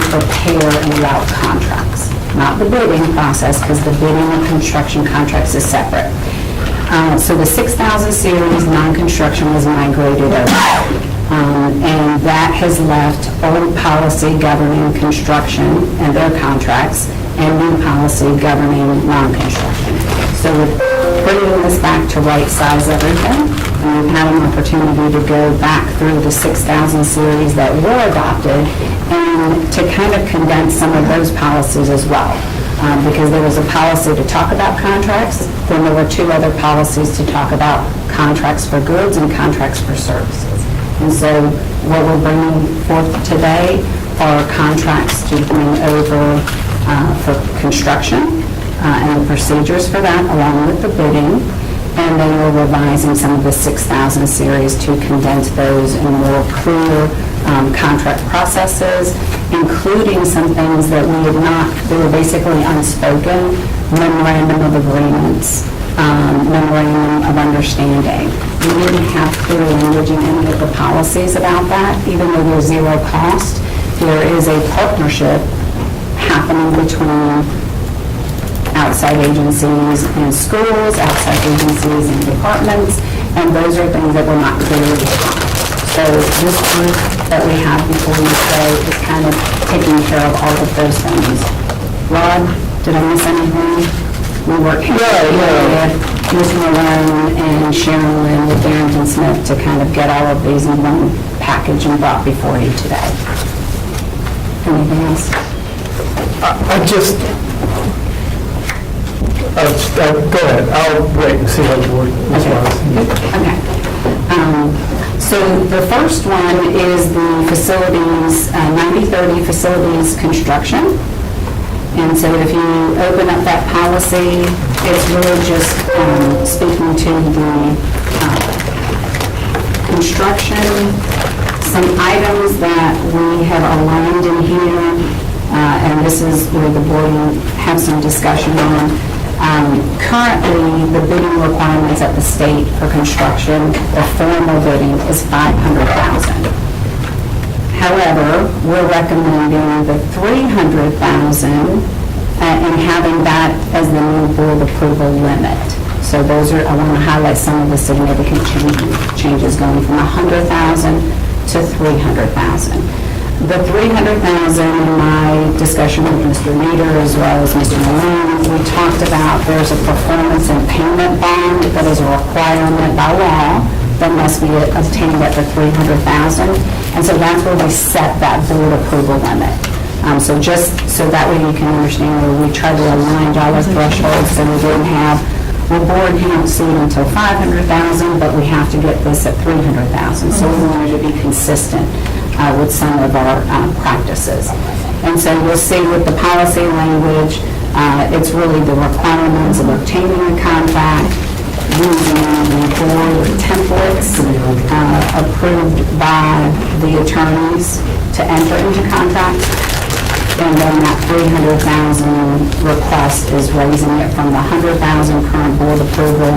prepare and route contracts. Not the bidding process, because the bidding of construction contracts is separate. So the 6000 series non-construction was migrated over. And that has left old policy governing construction and their contracts, and new policy governing non-construction. So we're bringing this back to right-size everything, and we've had an opportunity to go back through the 6000 series that were adopted and to kind of condense some of those policies as well. Because there was a policy to talk about contracts, then there were two other policies to talk about contracts for goods and contracts for services. And so what we're bringing forth today are contracts to bring over for construction and the procedures for that, along with the bidding. And then we're revising some of the 6000 series to condense those in more clear contract processes, including some things that we had not, they were basically unspoken, memorandum of agreements, memorandum of understanding. We didn't have clear language in any of the policies about that, even though they're zero cost. There is a partnership happening between outside agencies and schools, outside agencies and departments, and those are things that were not clearly defined. So this group that we have before you today is kind of taking care of all of those things. Rod, did I miss anything? We work with Ms. Malone and Sharon Lynn with Barrington Smith to kind of get all of these in one package and brought before you today. Anything else? Go ahead, I'll wait and see how the board responds. Okay. So the first one is the facilities, 9030 facilities construction. And so if you open up that policy, it's really just speaking to the construction, some items that we have aligned in here, and this is where the board will have some discussion on. Currently, the bidding requirements at the state for construction, the formal bidding is $500,000. However, we're recommending the $300,000 and having that as the new board approval limit. So those are, I want to highlight some of the significant changes going from 100,000 to 300,000. The 300,000 in my discussion with Mr. Nader as well as Mr. Malone, we talked about there's a performance and payment bond that is a requirement by law that must be obtained at the 300,000. And so that's where we set that board approval limit. So just so that way you can understand where we try to align dollar thresholds so we didn't have, well, board can't see it until 500,000, but we have to get this at 300,000. So we wanted to be consistent with some of our practices. And so you'll see with the policy language, it's really the requirements of obtaining a contract, using the board templates approved by the attorneys to enter into contract. And then that 300,000 request is raising it from the 100,000 current board approval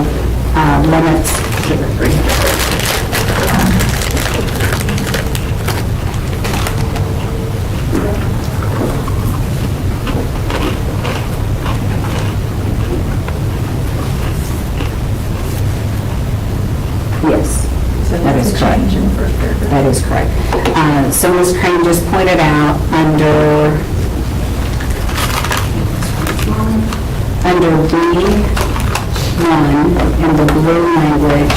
limits to the 300,000. Yes, that is correct. That is correct. So Ms. Crane just pointed out under B1 in the blue language,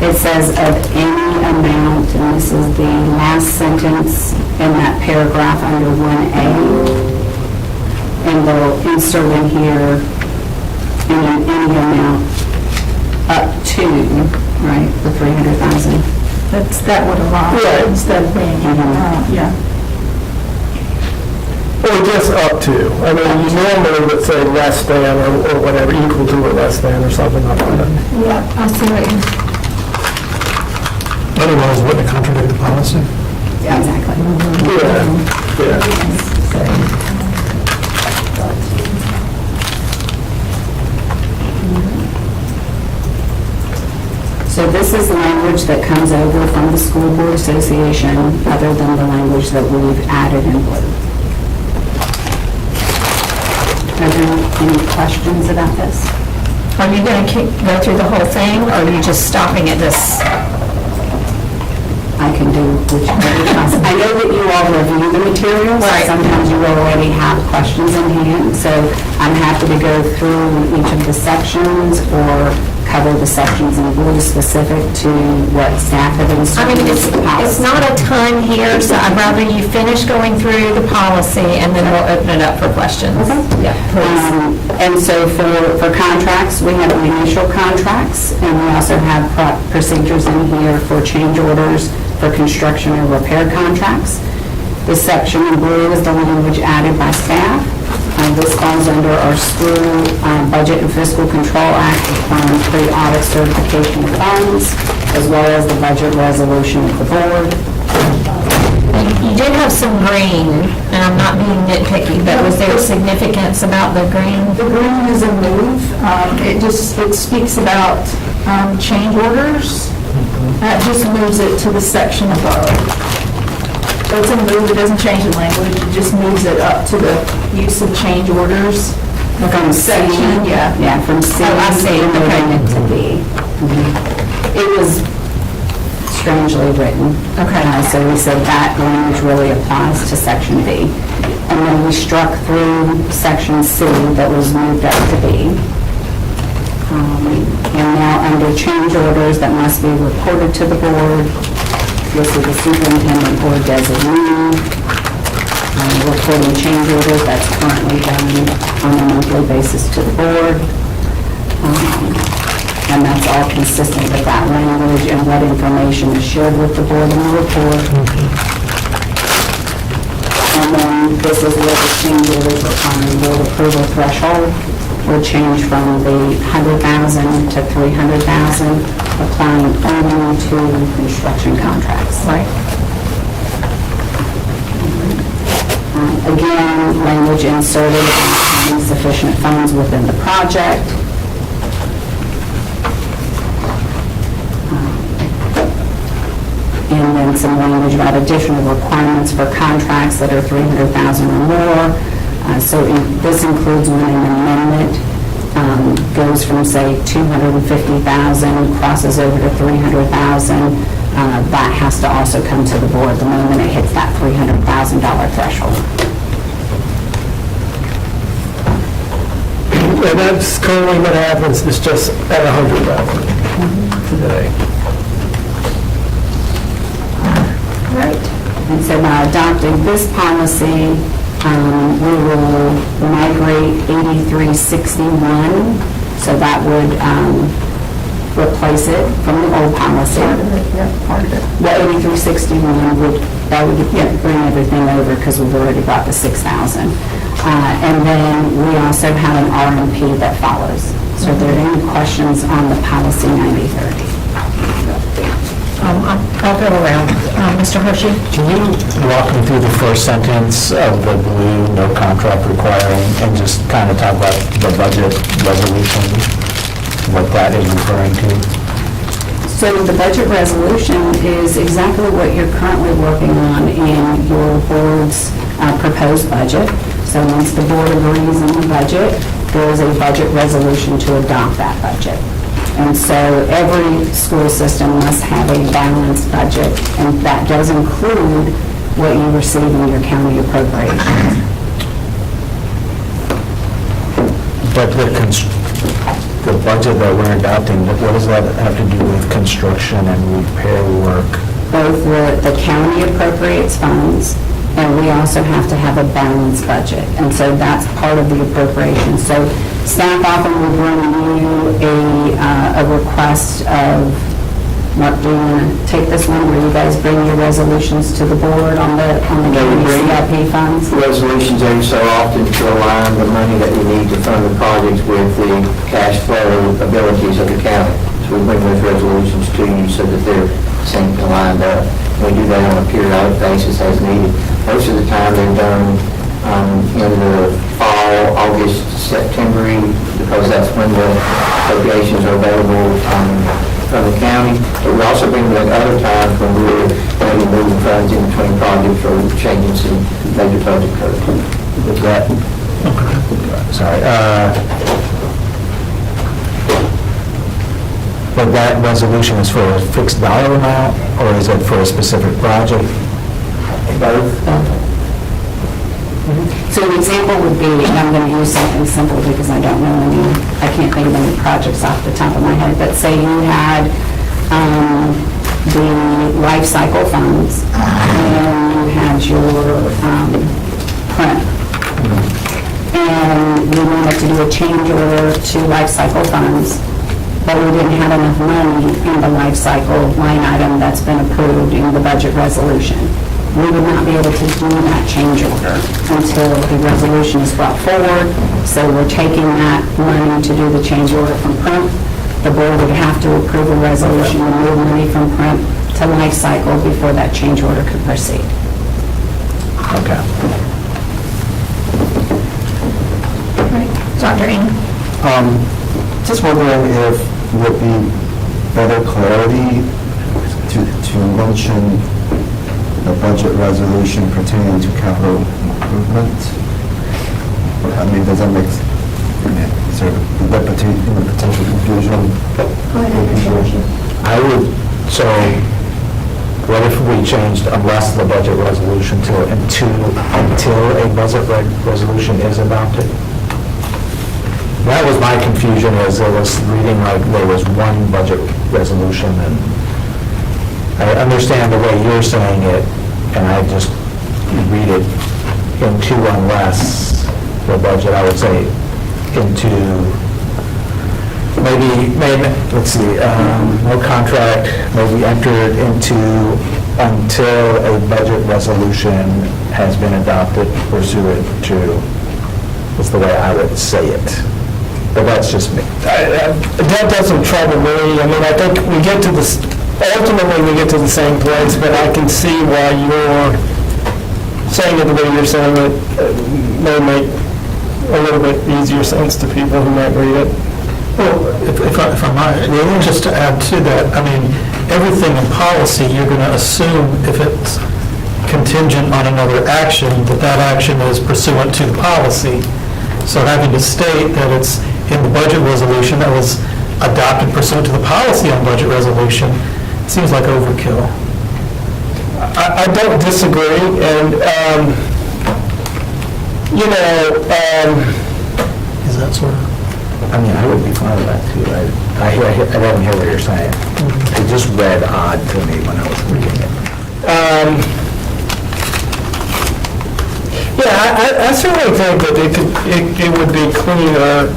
it says of any amount, and this is the last sentence in that paragraph under 1A, and they'll insert in here any amount up to, right, the 300,000. That would allow, Right. instead of being, yeah. Or just up to. I mean, you normally would say less than or whatever, equal to or less than or something like that. Yeah, I see what you, Otherwise, wouldn't it contradict the policy? Exactly. Yeah, So this is the language that comes over from the School Board Association, other than the language that we've added in blue. Are there any questions about this? are you going to go through the whole thing, or are you just stopping at this? I can do whichever. I know that you all review the materials. Right. Sometimes you already have questions in hand, so I'm happy to go through each of the sections or cover the sections in blue specific to what staff have I inserted mean, into the policy. it's not a ton here, so I'd rather you finish going through the policy, and then we'll open it up for questions. Yeah, please. And so for contracts, we have the initial contracts, and we also have procedures in here for change orders for construction or repair contracts. This section in blue is the language added by staff. This falls under our school budget and fiscal control act, pre-audit certification of funds, as well as the budget resolution of the board. You did have some green, and I'm not being nitpicky, but was there significance about the green? The green is a move. It speaks about change orders. That just moves it to the section above. So it's a move, it doesn't change the language, it just moves it up to the use of change orders. From C, Section, yeah. Yeah, from C, Oh, I see, moving okay. it to B. It was strangely written. Okay. So we said that language really applies to section B. And then we struck through section C that was moved up to B. And now under change orders that must be reported to the board, this is the superintendent or designee. Reporting change orders, that's currently done on a monthly basis to the board. And that's all consistent with that language and what information is shared with the board in the report. And then this is where the change orders requiring board approval threshold will change from the 100,000 to 300,000, applying only to construction contracts. Right. Again, language inserted about having sufficient funds within the project. And then some language about additional requirements for contracts that are 300,000 or more. This includes when an amendment goes from, say, 250,000, crosses over to 300,000, that has to also come to the board the moment it hits that $300,000 threshold. And that's currently what happens, it's just at 100,000 today. Right. And so by adopting this policy, we will migrate 8361, so that would replace it from the old policy. Part of it. The 8361 would bring everything over because we've already got the 6,000. And then we also have an RMP that follows. So are there any questions on the policy 9030? I'll go around. Mr. Hershey? Can you walk me through the first sentence of the blue no contract requiring and just kind of talk about the budget resolution, what that is referring to? So the budget resolution is exactly what you're currently working on in your board's proposed budget. So once the board agrees on the budget, there is a budget resolution to adopt that budget. And so every school system must have a balanced budget, and that does include what you receive in your county appropriations. But the budget that we're adopting, what does that have to do with construction and repair work? Both the county appropriates funds, and we also have to have a balanced budget. And so that's part of the appropriation. So staff often will bring you a request of, Mark, do you want to take this one where you guys bring your resolutions to the board on the county CIP funds? Resolutions every so often to align the money that we need to fund the projects with the cash flow abilities of the county. So we bring those resolutions to you so that they're synced and lined up. We do that on a periodic basis as needed. Most of the time they're done in the fall, August, September, because that's when the appropriations are available from the county. But we also bring them at other times when we're maybe moving funds in between projects or changing some major budget codes. With that, sorry. But that resolution is for a fixed dollar amount, or is it for a specific project? Both. So an example would be, and I'm going to use something simple because I don't know I can't think of any projects off the top of my head, but say you had the life cycle funds and you had your print. And we wanted to do a change order to life cycle funds, but we didn't have enough money in the life cycle line item that's been approved in the budget resolution. We would not be able to do that change order until the resolution is brought forward. So we're taking that money to do the change order from print. The board would have to approve a resolution to move money from print to life cycle before that change order could proceed. Okay. Dr. Amy? Just wondering if would be better clarity to mention the budget resolution pertaining to capital improvement. I mean, does that make, is there potential confusion? I would, so what if we changed unless the budget resolution to until a budget resolution is adopted? That was my confusion, as I was reading like there was one budget resolution, and I understand the way you're saying it, and I just read it into unless the budget, I would say into maybe let's see, no contract may be entered into until a budget resolution has been adopted pursuant to, is the way I would say it. But that's just me. That doesn't trouble me. I mean, I think we get to this, ultimately we get to the same place, but I can see why you're saying it the way you're saying it may make a little bit easier sense to people who might read it. Well, if I might, just to add to that, I mean, everything in policy, you're going to assume if it's contingent on another action, that action is pursuant to the policy. So having to state that it's in the budget resolution that was adopted pursuant to the policy on budget resolution seems like overkill. I don't disagree, and, Is that sort of? I mean, I would be fine with that too. I don't hear what you're saying. It just read odd to me when I was reading it. yeah, I certainly think that it would be cleaner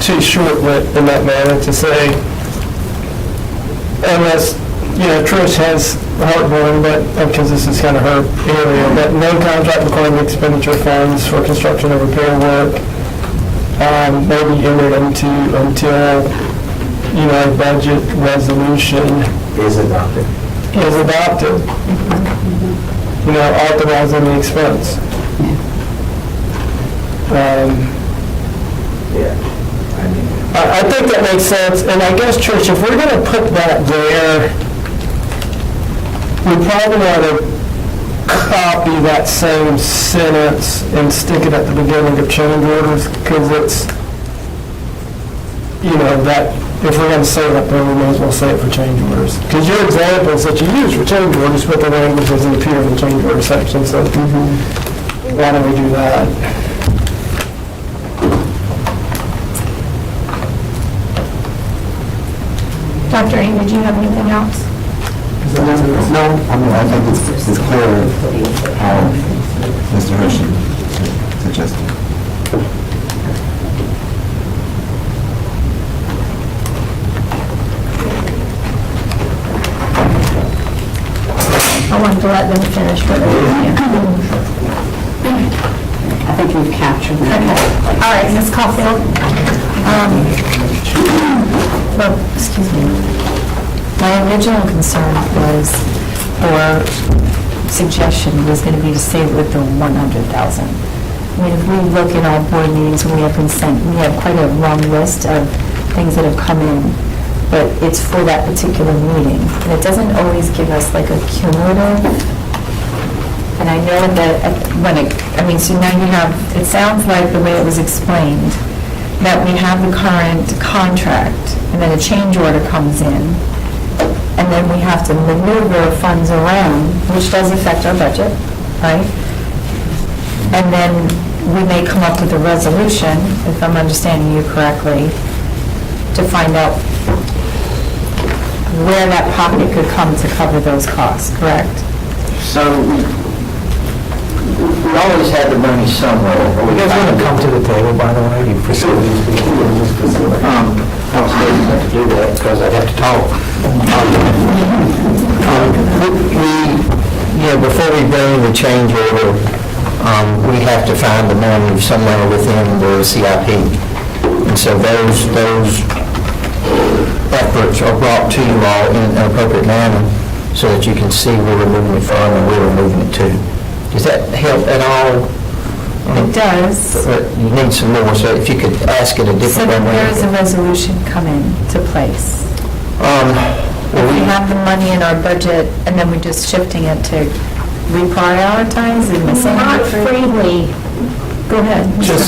to shorten it in that manner, to say, unless, Trish has heartburn, but, because this is kind of her area, but no contract requiring expenditure funds for construction or repair work may be entered into until, budget resolution Is adopted. is adopted. Authorizing the expense. Yeah. I mean, I think that makes sense, and I guess, Trish, if we're gonna put that there, we probably ought to copy that same sentence and stick it at the beginning of change orders, because it's, that, if we're gonna say that, then we may as well say it for change orders. Because your examples that you use for change orders, but the language doesn't appear in the change order section, so why don't we do that? Dr. Amy, did you have anything else? No, I mean, I think it's clear how Mr. Hershey suggested. I wanted to let them finish what they were saying. I think we've captured that. Okay, all right, Ms. Caulfield. Well, excuse me. My original concern was, or suggestion was going to be to save it with the 100,000. I mean, if we look at our board meetings, when we have been sent, we have quite a long list of things that have come in, but it's for that particular meeting. And it doesn't always give us like a cumulative. And I know that so now you have, it sounds like the way it was explained, that we have the current contract, and then a change order comes in, and then we have to maneuver funds around, which does affect our budget, right? And then we may come up with a resolution, if I'm understanding you correctly, to find out where that pocket could come to cover those costs, correct? So we always had the money somewhere. you guys want to come to the table, by the way? You facilities people. I was hesitant to do that because I'd have to talk. Before we bring the change order, we have to find the money somewhere within the CIP. And so those efforts are brought to you all in an appropriate manner so that you can see where we're moving it from and where we're moving it to. Does that help at all? It does. You need some more, so if you could ask it a So different then way. where does the resolution come into place? Well, If we have the money in our budget, and then we're just shifting it to reprioritize and Not freely. Go ahead. Mr.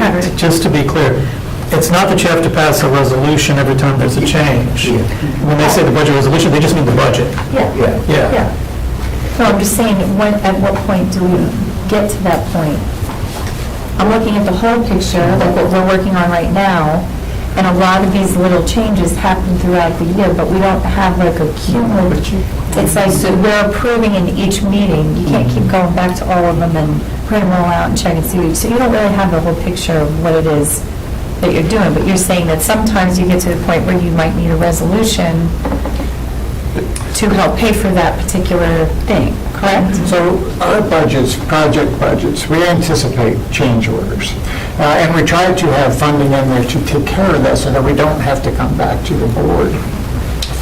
Hurd. Just to be clear, it's not that you have to pass a resolution every time there's a change. When they say the budget resolution, they just mean the budget. Yeah. Yeah. No, I'm just saying, at what point do we get to that point? I'm looking at the whole picture, like what we're working on right now, and a lot of these little changes happen throughout the year, but we don't have like a cumulative. It's like, so we're approving in each meeting, you can't keep going back to all of them and print them all out and check and see, so you don't really have the whole picture of what it is that you're doing, but you're saying that sometimes you get to the point where you might need a resolution to help pay for that particular thing, correct? So our budgets, project budgets, we anticipate change orders. And we try to have funding in there to take care of that so that we don't have to come back to the board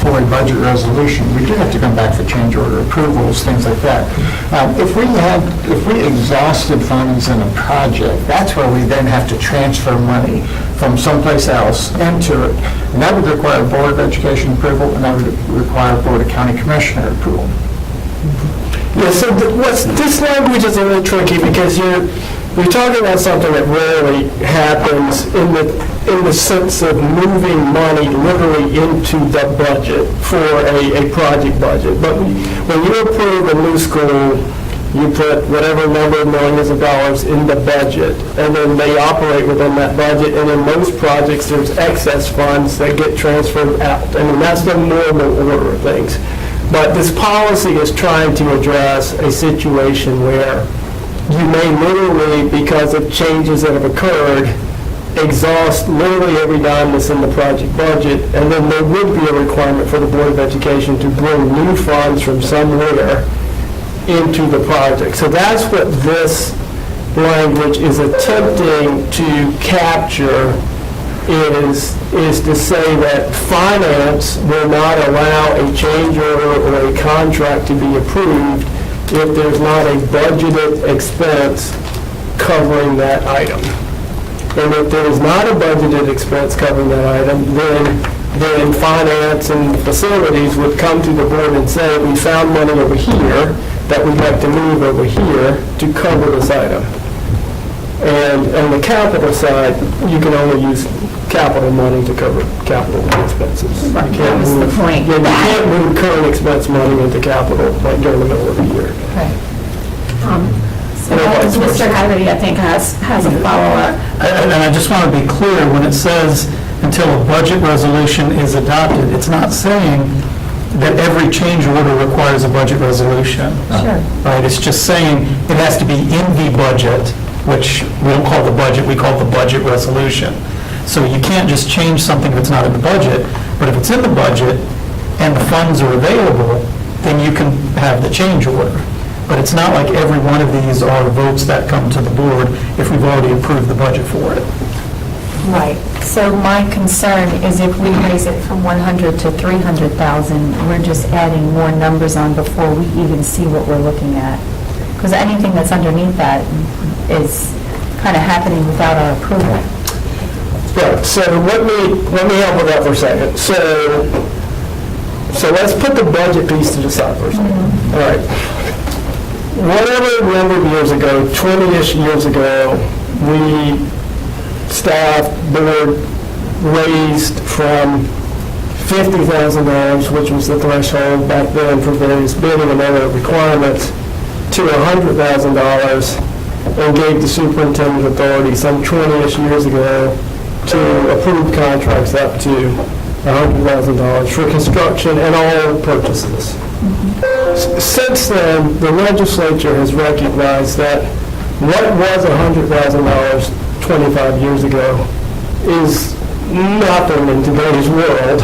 for a budget resolution, we do have to come back for change order approvals, things like that. If we exhausted funds in a project, that's where we then have to transfer money from someplace else into it. And that would require Board of Education approval, and that would require Board of County Commissioner approval. Yeah, so this language is a little tricky because you're talking about something that rarely happens in the sense of moving money literally into the budget for a project budget. But when you approve a new school, you put whatever number of millions of dollars in the budget, and then they operate within that budget, and in most projects, there's excess funds that get transferred out. I mean, that's the normal order of things. But this policy is trying to address a situation where you may literally, because of changes that have occurred, exhaust literally every dime that's in the project budget, and then there would be a requirement for the Board of Education to bring new funds from somewhere into the project. So that's what this language is attempting to capture, is to say that finance will not allow a change order or a contract to be approved if there's not a budgeted expense covering that item. And if there is not a budgeted expense covering that item, then finance and facilities would come to the board and say, we found money over here that we'd like to move over here to cover this item. And on the capital side, you can only use capital money to cover capital expenses. Right, that was the point. Yeah, you can't move current expense money into capital like during the middle of the year. So Mr. Hagerty, I think, has a follow-up. And I just want to be clear, when it says until a budget resolution is adopted, it's not saying that every change order requires a budget resolution. Sure. Right, it's just saying it has to be in the budget, which we don't call the budget, we call the budget resolution. So you can't just change something that's not in the budget, but if it's in the budget and the funds are available, then you can have the change order. But it's not like every one of these are votes that come to the board if we've already approved the budget for it. Right. So my concern is if we raise it from 100 to 300,000, we're just adding more numbers on before we even see what we're looking at. Because anything that's underneath that is kind of happening without our approval. Right, so let me help with that for a second. So let's put the budget piece to the side for a second. All right. Whatever number of years ago, 20-ish years ago, staff, board raised from $50,000, which was the threshold back then for various bidding and other requirements, to $100,000, and gave the superintendent authority some 20-ish years ago to approve contracts up to $100,000 for construction and all purchases. Since then, the legislature has recognized that what was $100,000 25 years ago is nothing in today's world.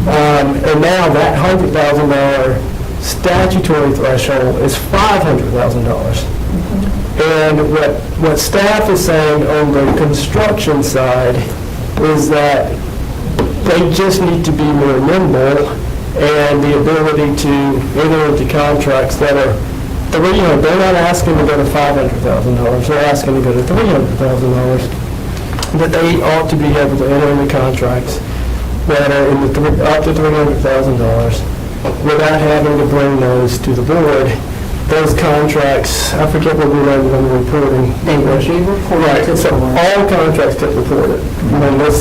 And now that $100,000 statutory threshold is $500,000. And what staff is saying on the construction side is that they just need to be more nimble and the ability to enter into contracts that are, they're not asking to go to $500,000, they're asking to go to $300,000, that they ought to be able to enter into contracts that are in the up to $300,000 without having to bring those to the board. Those contracts, I forget what we learned when we were reporting. They will be reported. Right, so all contracts get reported. In the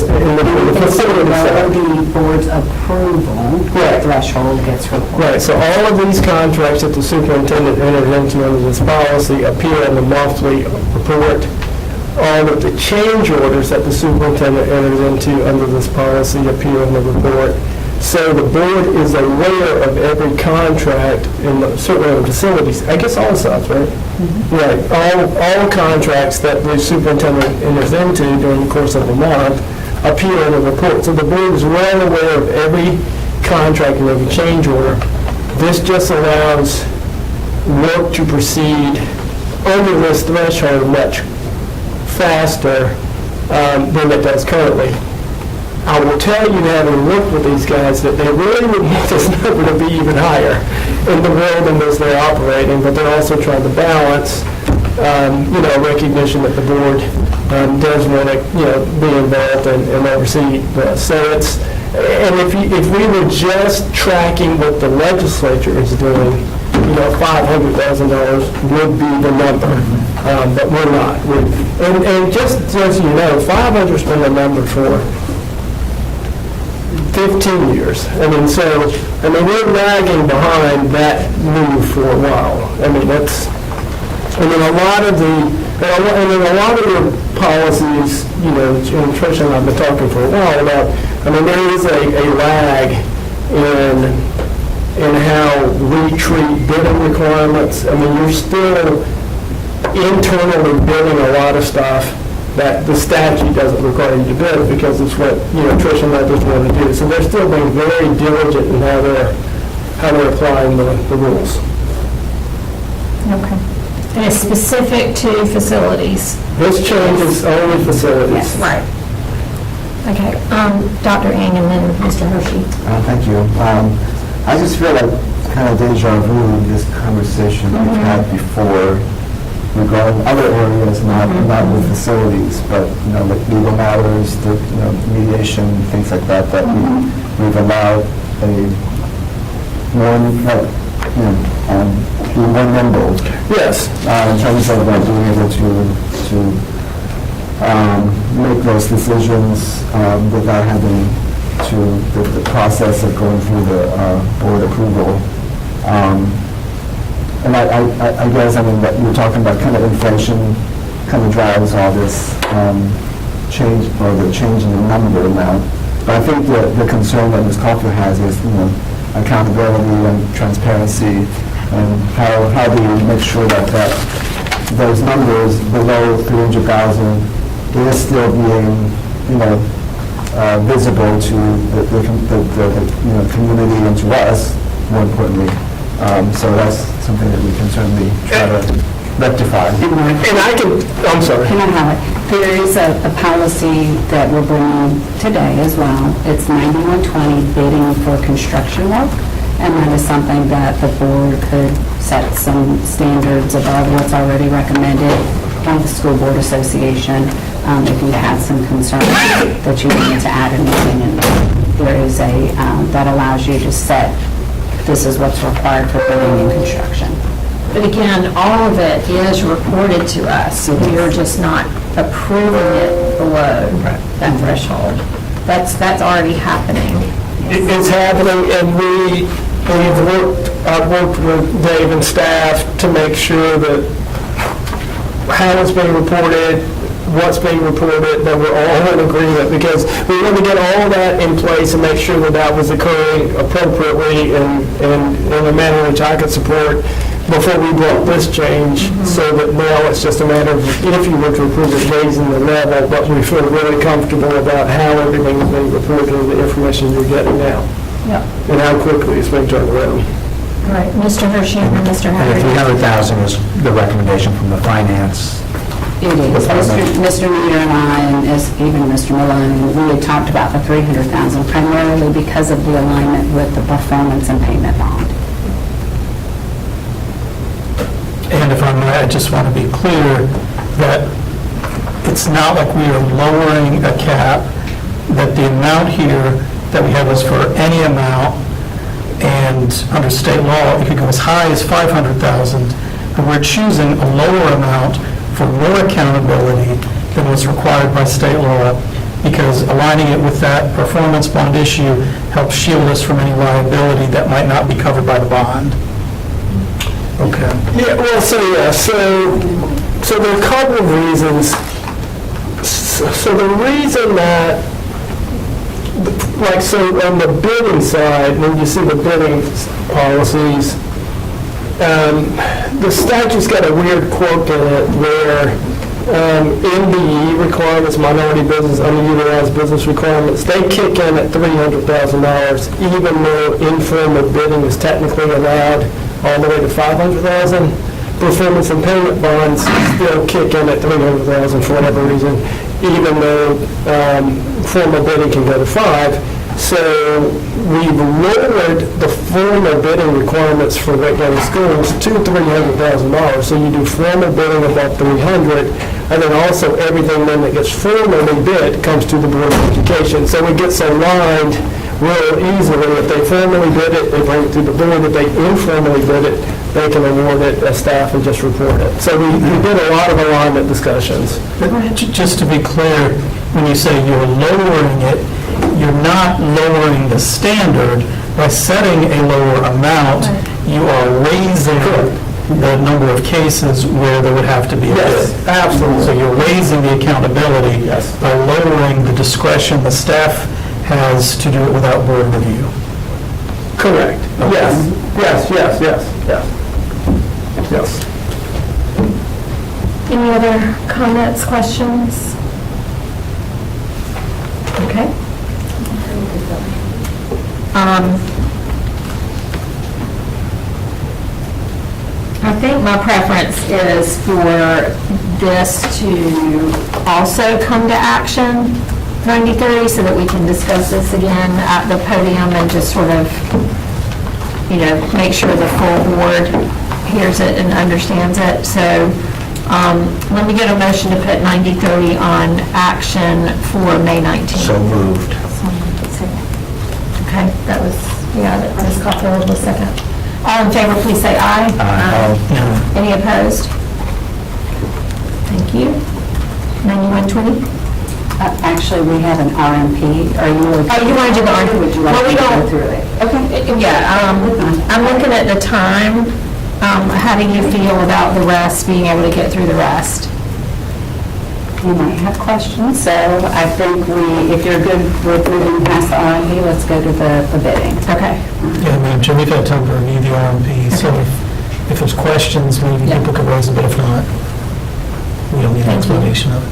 facility side. The board's approval threshold gets reported. Right, so all of these contracts that the superintendent entered into under this policy appear in the monthly report. All of the change orders that the superintendent entered into under this policy appear in the report. So the board is aware of every contract in certain facilities, I guess all sides, right? Right, all contracts that the superintendent enters into during the course of the month appear in the report. So the board is well aware of every contract and every change order. This just allows work to proceed under this threshold much faster than it does currently. I will tell you, having worked with these guys, that they really would want this number to be even higher in the world in which they're operating, but they're also trying to balance, recognition that the board does want to, be involved and oversee this. So and if we were just tracking what the legislature is doing, $500,000 would be the number, but we're not. And just as you know, 500's been the number for 15 years. We're lagging behind that move for a while. A lot of the policies, and Tricia and I have been talking for a while about, there is a lag in how we treat bidding requirements. You're still internally bidding a lot of stuff that the statute doesn't require you to bid because it's what, Tricia and I just want to do. So they're still being very diligent in how they're applying the rules. Okay. And it's specific to facilities. This change is only facilities. Right. Okay, Dr. Ng and then Mr. Hershey. Thank you. I just feel like kind of deja vu in this conversation we've had before regarding other areas, not with facilities, but, like legal matters, the, mediation, things like that we've allowed a more, be more nimble. Yes. In terms of being able to make those decisions without having the process of going through the board approval. And I guess, that you're talking about kind of inflation kind of drives all this change, or the change in the number amount. But I think the concern that Ms. Kaufman has is, accountability and transparency, and how do you make sure that those numbers below 300,000 is still being, visible to the community and to us, more importantly. So that's something that we can certainly try to rectify. I'm sorry. Can I highlight? There is a policy that we're bringing today as well. It's 9120, bidding for construction work. And that is something that the board could set some standards above what's already recommended by the School Board Association. If you had some concerns that you wanted to add anything in there is that allows you to set, this is what's required for bidding and construction. But again, all of it is reported to us. We are just not approving it below that threshold. That's already happening. It's happening, and I've worked with Dave and staff to make sure that how it's being reported, what's being reported, that we're all in agreement, because we want to get all that in place and make sure that was occurring appropriately and in a manner which I could support before we brought this change, so that now it's just a matter of, if you were to approve it, raising the level, but we feel really comfortable about how everything is being reported and the information you're getting now. Yep. And how quickly it's being turned around. All right, Mr. Hershey and then Mr. And Howard. the 300,000 was the recommendation from the finance. It is. Mr. Meter and I, and even Mr. Malone, really talked about the 300,000 primarily because of the alignment with the performance and payment bond. And if I may, I just want to be clear that it's not like we are lowering a cap, that the amount here that we have was for any amount, and under state law, it could go as high as 500,000, but we're choosing a lower amount for more accountability than was required by state law, because aligning it with that performance bond issue helps shield us from any liability that might not be covered by the bond. Okay. Yeah, well, so there are a couple of reasons. So the reason that, on the bidding side, when you see the bidding policies, the statute's got a weird quirk in it where MBE requirements, minority business, underutilized business requirements, they kick in at $300,000, even though informal bidding is technically allowed all the way to $500,000. Performance and payment bonds still kick in at $300,000 for whatever reason. even though formal bidding can go to 5. So we've lowered the formal bidding requirements for Wake County Schools to $300,000. So you do formal bidding above 300, and then also everything then that gets formally bid comes to the Board of Education. So it gets aligned real easily. If they formally bid it, they bring it to the board. If they informally bid it, they can award it as staff and just report it. So we did a lot of alignment discussions. Just to be clear, when you say you're lowering it, you're not lowering the standard. By setting a lower amount, you are raising the number of cases where there would have to be a bid. Yes, absolutely. So you're raising the accountability by lowering the discretion the staff has to do it without board review. Correct. Yes, yes, yes, yes, yes. Yes. Any other comments, questions? Okay. I think my preference is for this to also come to action 90/30 so that we can discuss this again at the podium and just sort of, make sure the full board hears it and understands it. So let me get a motion to put 90/30 on action for May 19th. So moved. Okay, that was, Ms. Caulfield was second. All in favor, please say aye. Aye. Any opposed? Thank you. 9120? Actually, we have an RMP. Are you? Oh, you want to do the RMP? Would you like Well, we to go don't- through it? Okay. Yeah, I'm looking at the time. How do you feel about the rest, being able to get through the rest? You might have questions, so I think if you're good with moving past the RMP, let's go to the bidding. Okay. Yeah, Madam Chair, we've had time to review the RMP, so if there's questions, maybe people can raise them, but if not, we don't need an explanation of it.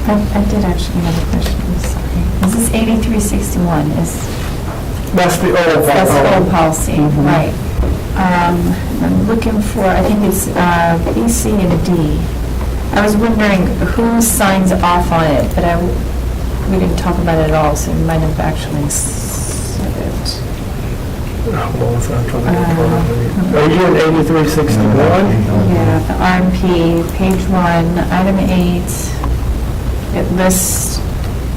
I did actually have a question, I'm sorry. Is this 8361, That's the old that's the old policy. policy, right? I'm looking for, I think it's B, C, and D. I was wondering who signs off on it, but we didn't talk about it at all, so we might have actually said it. Are you in 8361? Yeah, the RMP, page 1, item 8, it lists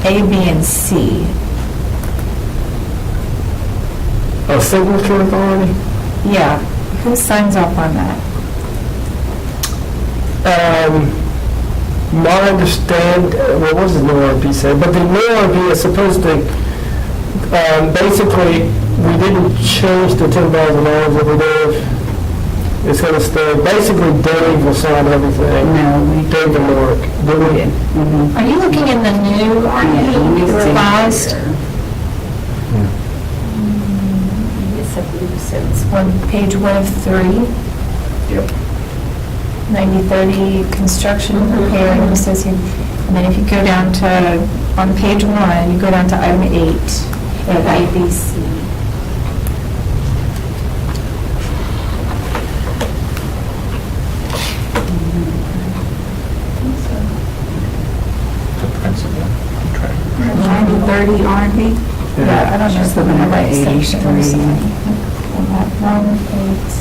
A, B, and C. A signature authority? Yeah, who signs off on that? My understand, what was the new RMP say? But the new RMP is supposed to, basically, we didn't change the $10,000 that we did. It's going to stay, basically Dave will sign everything. No, Dave and Mark. Are you looking in the new RMP, the revised? It's page 1 of 3. Yep. 90/30, construction, repair, and associated. And then if you go down to, on page 1, you go down to item 8, and A, B, C. The principal contract. 90/30 R&B? Yeah, I don't know if I'm in the right section. I'm sorry. And that 1, 8.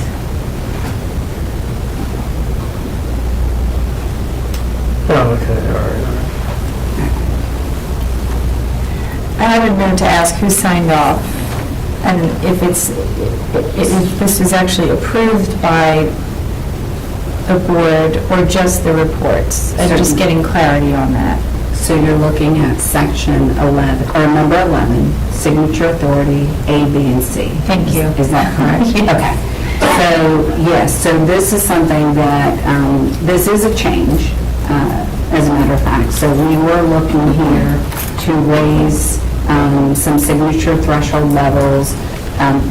Oh, okay, all right. I haven't known to ask who signed off, and if this was actually approved by the board or just the reports, and just getting clarity on that. So you're looking at section 11, or number 11, signature authority, A, B, and C. Thank you. Is that correct? Okay. So, yes, so this is something that, this is a change, as a matter of fact. So we were looking here to raise some signature threshold levels.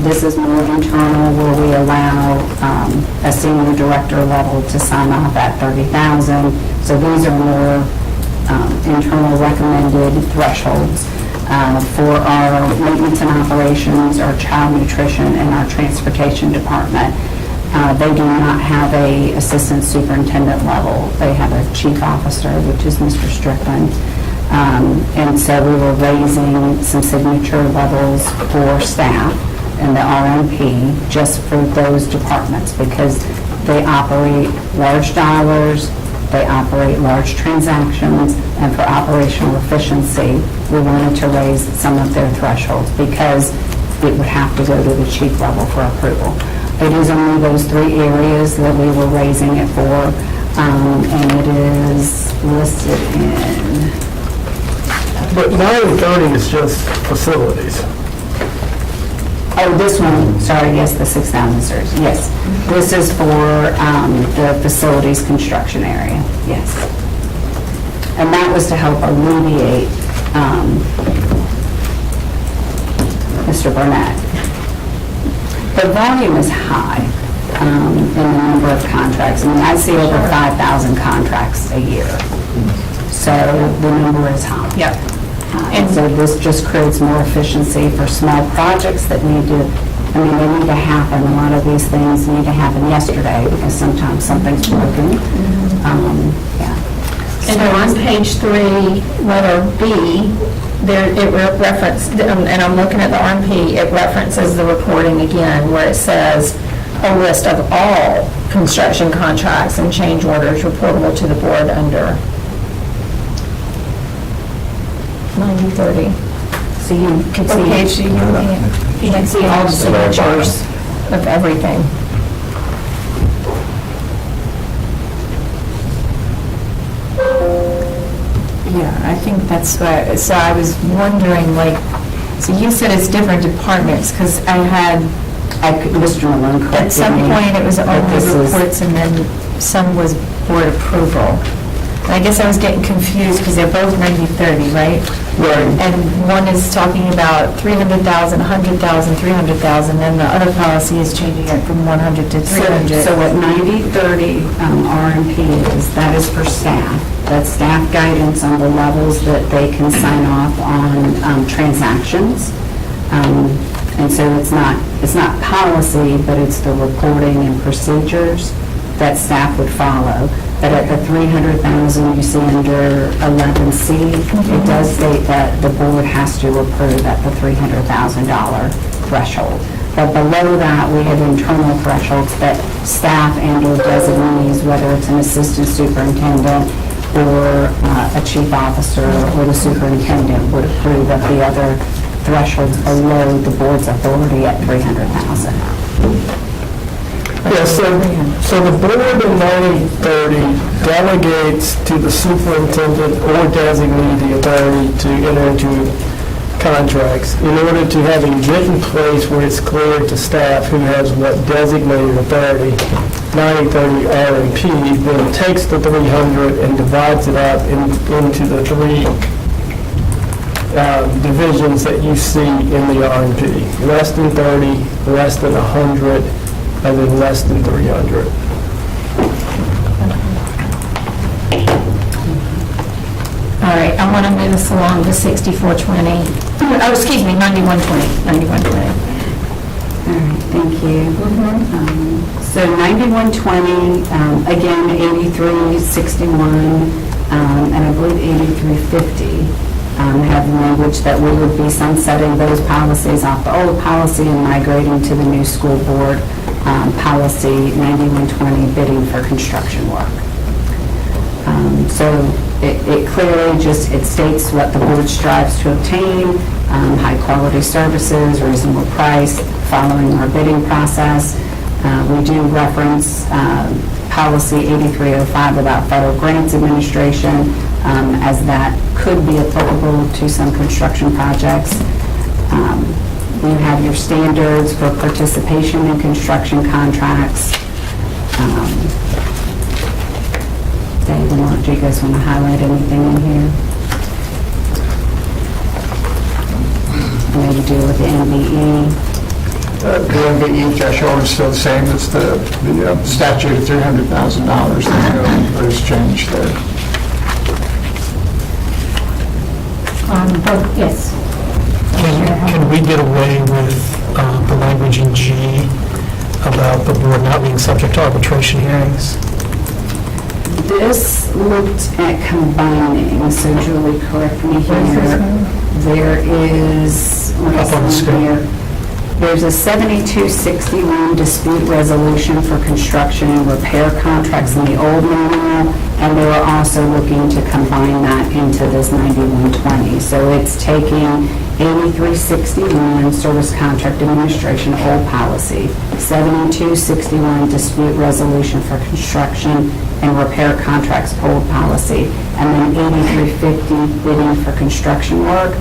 This is more internal, where we allow a senior director level to sign off at $30,000. So these are more internal recommended thresholds for our maintenance and operations, our child nutrition, and our transportation department. They do not have a assistant superintendent level. They have a chief officer, which is Mr. Strickland. And so we were raising some signature levels for staff and the RMP just for those departments because they operate large dollars, they operate large transactions, and for operational efficiency, we wanted to raise some of their thresholds because it would have to go to the chief level for approval. It is only those 3 areas that we were raising it for, and it is listed in... But 930 is just facilities. Oh, this one, sorry, yes, the 6,000, sir, yes. This is for the facilities construction area, yes. And that was to help alleviate Mr. Burnett. The volume is high in the number of contracts. I mean, I see over 5,000 contracts a year. So the number is high. Yep. And so this just creates more efficiency for small projects that need to, I mean, they need to happen. A lot of these things need to happen yesterday because sometimes something's broken. Yeah. And on page 3, letter B, there, it referenced, and I'm looking at the RMP, it references the reporting again, where it says a list of all construction contracts and change orders reportable to the board under 9030. So you can see. Page you can see all the signatures of everything. Yeah, I think that's why, so I was wondering, like, so you said it's different departments, because Mr. Malone corrected me. at some point it was only this is- reports and then some was board approval. And I guess I was getting confused because they're both 90/30, right? Right. And one is talking about 300,000, 100,000, 300,000, and the other policy is changing it from 100 to 300. So what 90/30 RMP is, that is for staff. That's staff guidance on the levels that they can sign off on transactions. And so it's not policy, but it's the reporting and procedures that staff would follow. But at the 300,000 you see under 11C, it does state that the board has to approve at the $300,000 threshold. But below that, we have internal thresholds that staff and or designees, whether it's an assistant superintendent or a chief officer or the superintendent, would approve of the other thresholds below the board's authority at 300,000. Yeah, so the board in 9030 delegates to the superintendent or designee the authority to enter into contracts. In order to have a written place where it's clear to staff who has what designated authority, 9030 RMP then takes the 300 and divides it up into the 3 divisions that you see in the RMP. Less than 30, less than 100, and then less than 300. All right, I want to move this along to 6420, oh, excuse me, 9120. All right, thank you. So 9120, again, 8361, and I believe 8350 have language that we would be sunsetting those policies off the old policy and migrating to the new school board policy 9120, bidding for construction work. So it clearly just, it states what the board strives to obtain, high-quality services, reasonable price, following our bidding process. We do reference policy 8305 about federal grants administration, as that could be applicable to some construction projects. You have your standards for participation in construction contracts. Dave, do you guys want to highlight anything in here? Maybe deal with the MBE. The MBE threshold is still the same as the statute of $300,000. There's change there. Yes. Can we get away with the language in G about the board not being subject to arbitration hearings? This looked at combining, so Julie, correct me here. There is, what Up is on the on screen. here? There's a 7261 dispute resolution for construction and repair contracts in the old manual, and they were also looking to combine that into this 9120. So it's taking 8361 service contract administration old policy, 7261 dispute resolution for construction and repair contracts old policy, and then 8350 bidding for construction work,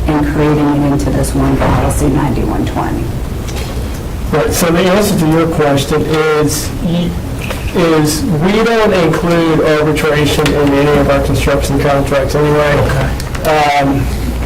and creating it into this one policy, 9120. Right, so the answer to your question is we don't include arbitration in any of our construction contracts anyway.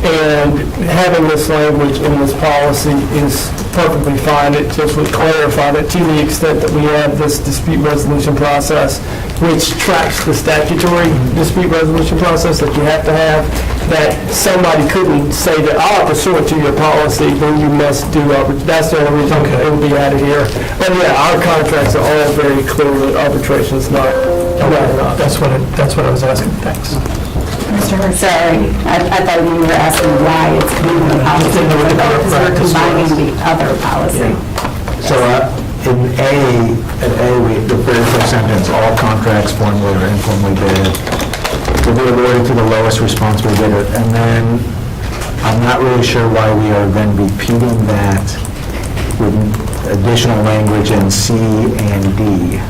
And having this language in this policy is perfectly fine. It just would clarify that to the extent that we have this dispute resolution process, which tracks the statutory dispute resolution process that you have to have, that somebody couldn't say that, pursuant to your policy, then you must do arbitration. That's the only reason it would be added here. But yeah, our contracts are all very clear that arbitration is not. That's what I was asking, thanks. Mr. Hurd, sorry, I thought you were asking why it's in the policy. We're combining the other policy. So in the very first sentence, all contracts formally or informally bid will be awarded to the lowest responsible bidder. And then I'm not really sure why we are then repeating that with additional language in C and D.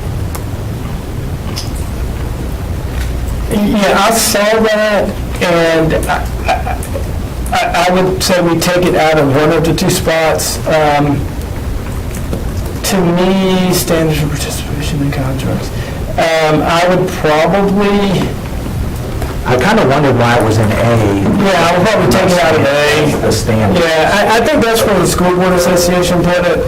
Yeah, I saw that, and I would say we take it out of one of the two spots. To me, standards for participation in contracts. I would probably... I kind of wondered why it was in A. Yeah, I would probably take it out of A. The standard. Yeah, I think that's where the School Board Association put it.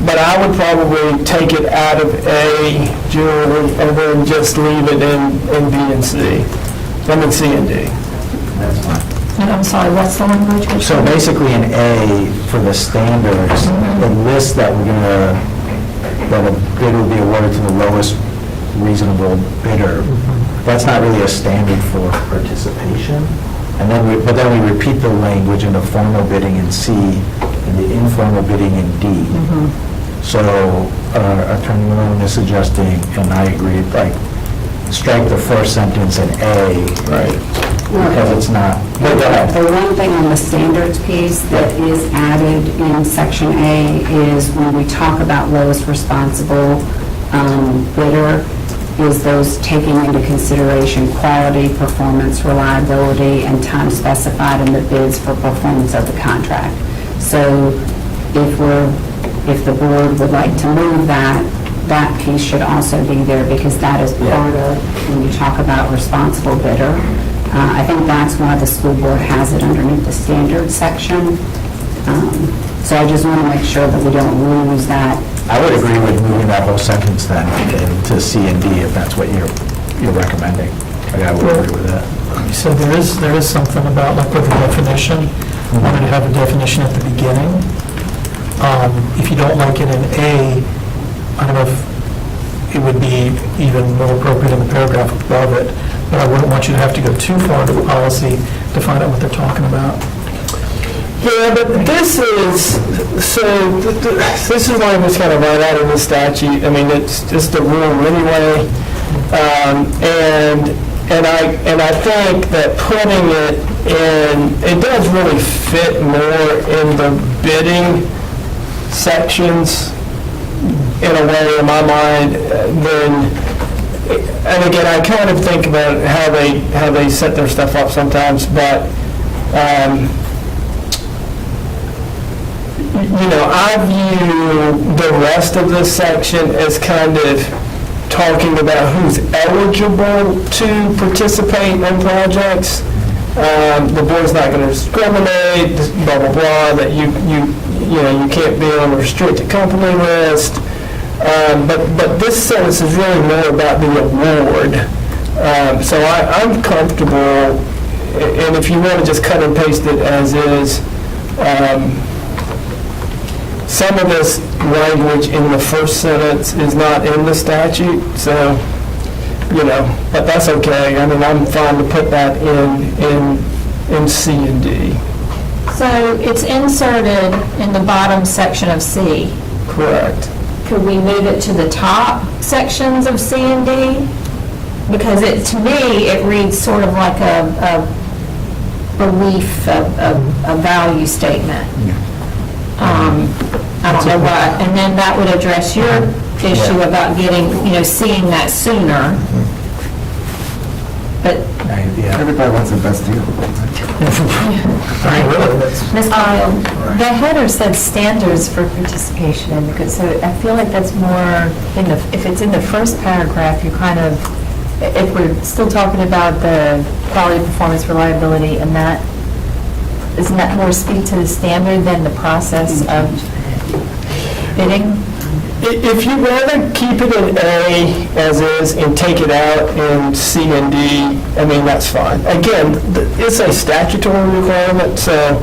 But I would probably take it out of A, generally, and then just leave it in B and C. C and D. That's fine. And I'm sorry, what's the language? So basically in A, for the standards, it lists that that a bid will be awarded to the lowest reasonable bidder. That's not really a standard for participation. And then but then we repeat the language in the formal bidding in C and the informal bidding in D. So Attorney Malone is suggesting, and I agree, like, strike the first sentence in A. Right. Because it's not. But go ahead. The one thing on the standards piece that is added in section A is when we talk about lowest responsible bidder, is those taking into consideration quality, performance, reliability, and time specified in the bids for performance of the contract. So if the board would like to move that piece should also be there, because that is part of, when you talk about responsible bidder, I think that's why the school board has it underneath the standards section. So I just want to make sure that we don't lose that. I would agree with moving that whole sentence then to C and D if that's what you're recommending. I would agree with that. So there is something about, like with the definition, I wanted to have a definition at the beginning. If you don't like it in A, I don't know if it would be even more appropriate in the paragraph above it, but I wouldn't want you to have to go too far into the policy to find out what they're talking about. Yeah, but this is language kind of right out of the statute. I mean, it's just a rule anyway. And I think that putting it in, it does really fit more in the bidding sections in a way, in my mind, and again, I kind of think about how they set their stuff up sometimes, but I view the rest of this section as kind of talking about who's eligible to participate in projects. The board's not going to discriminate, blah, blah, blah, that you can't be on a restricted company list. But this sentence is really more about the award. So I'm comfortable, and if you want to just cut and paste it as is, some of this language in the first sentence is not in the statute, so, but that's okay. I mean, I'm fine to put that in C and D. So it's inserted in the bottom section of C. Correct. Could we move it to the top sections of C and D? Because to me, it reads sort of like a belief, a value statement. I don't know what, and then that would address your issue about seeing that sooner. But Everybody wants the best deal. Ms. Kyle, The header said standards for participation in the good, so I feel like that's more, if it's in the first paragraph, you kind of, if we're still talking about the quality, performance, reliability, and that, isn't that more speak to the standard than the process of bidding? If you want to keep it in A as is and take it out in C and D, I mean, that's fine. Again, it's a statutory requirement, so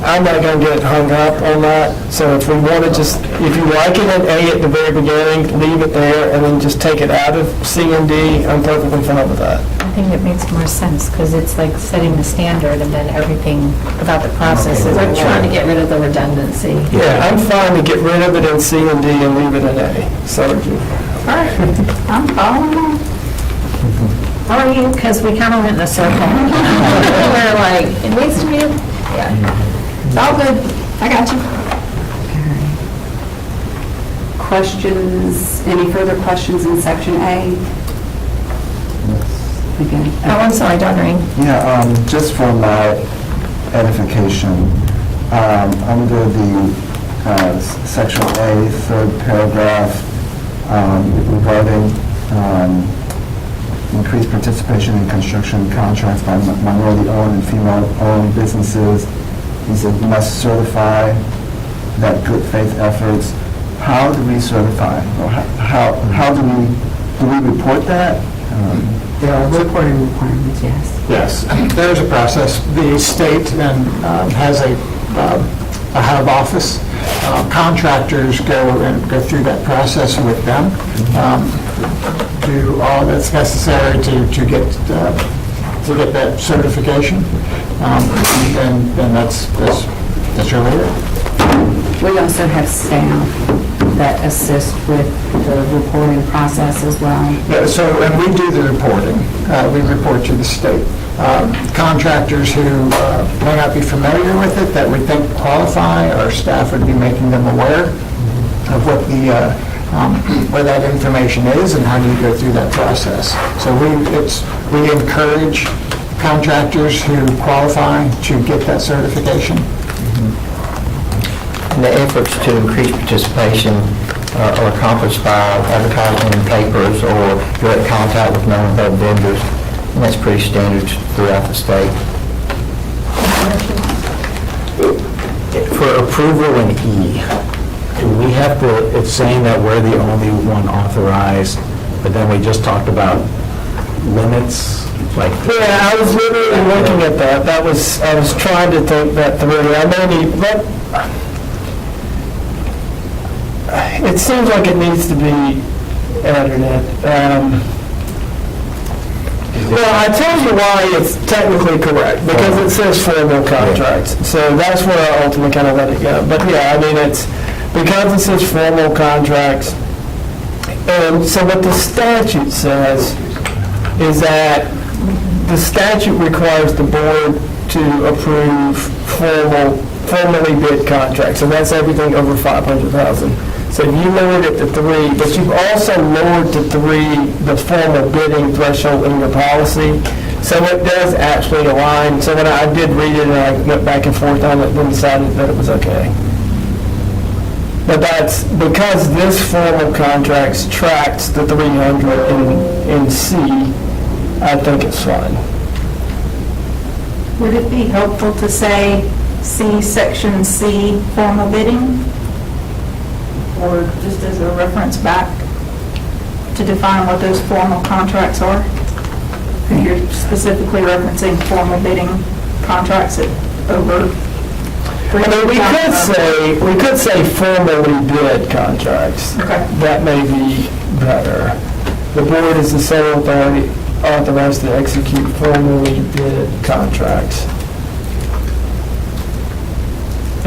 I'm not going to get hung up on that. So if we want to if you like it in A at the very beginning, leave it there and then just take it out of C and D, I'm perfectly fine with that. I think it makes more sense, because it's like setting the standard, and then everything about the process is. we're trying to get rid of the redundancy. Yeah, I'm fine to get rid of it in C and D and leave it in A. So, All right, I'm following along. Are you? Because we kind of went in a circle. We're like, it needs to be, It's all good. I got you. Questions, any further questions in section A? Again. oh, I'm sorry, Doreen. Yeah, just for my edification, under the section A, third paragraph, regarding increased participation in construction contracts by minority-owned and female-owned businesses, he said must certify that good faith efforts. How do we certify? Or how do we report that? There are reporting requirements, yes. Yes, there's a process. The state has a hub office. Contractors go through that process with them, do all that's necessary to get that certification, and that's really it. We also have staff that assist with the reporting process as well. Yeah, and we do the reporting. We report to the state. Contractors who may not be familiar with it, that we think qualify, our staff would be making them aware of what where that information is and how do you go through that process. So we encourage contractors who qualify to get that certification. And the efforts to increase participation are accomplished by advertising in papers or direct contact with known hub vendors, and that's pretty standard throughout the state. For approval in E, do we have to, it's saying that we're the only one authorized, but then we just talked about limits, like... Yeah, I was literally looking at that. I was trying to think that through. It seems like it needs to be added in. Well, I tell you why it's technically correct, because it says formal contracts. So that's where I ultimately kind of let it go. But yeah, I mean, it's because it says formal contracts. And so what the statute says is that the statute requires the board to approve formally bid contracts, and that's everything over $500,000. So you lowered it to 3, but you've also lowered to 3 the formal bidding threshold in your policy. So it does actually align. So when I did read it and I went back and forth on it, then decided that it was okay. But that's because this formal contracts tracks the 300 in C, I think it's fine. Would it be helpful to say see section C, formal bidding? Or just as a reference back to define what those formal contracts are? If you're specifically referencing formal bidding contracts at over I mean, we could say formally bid contracts. Okay. That may be better. The board is the sole authority authorized to execute formally bid contracts.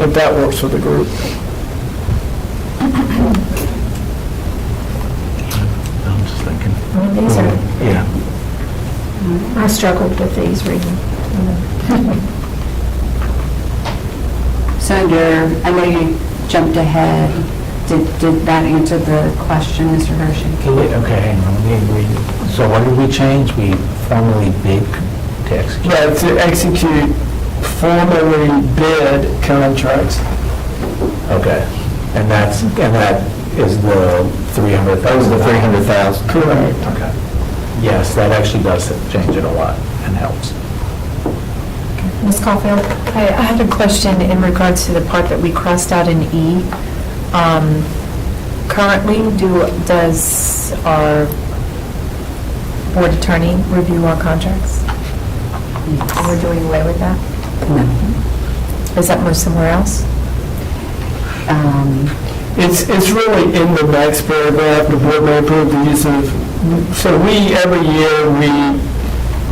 If that works for the group. I'm just thinking. I mean, these are, Yeah. I struggled with these reading. So under, I know you jumped ahead. Did that answer the question, Mr. Hershey? Okay, hang on, let me read it. So what did we change? We formally bid to execute? Yeah, to execute formally bid contracts. Okay, and that is the 300,000? That was the 300,000. Correct. Okay. Yes, that actually does change it a lot and helps. Ms. Caulfield? I have a question in regards to the part that we crossed out in E. Currently, does our board attorney review our contracts? And we're doing away with that? No. Is that moved somewhere else? It's really in the next paragraph, the board may approve the use of, so every year, we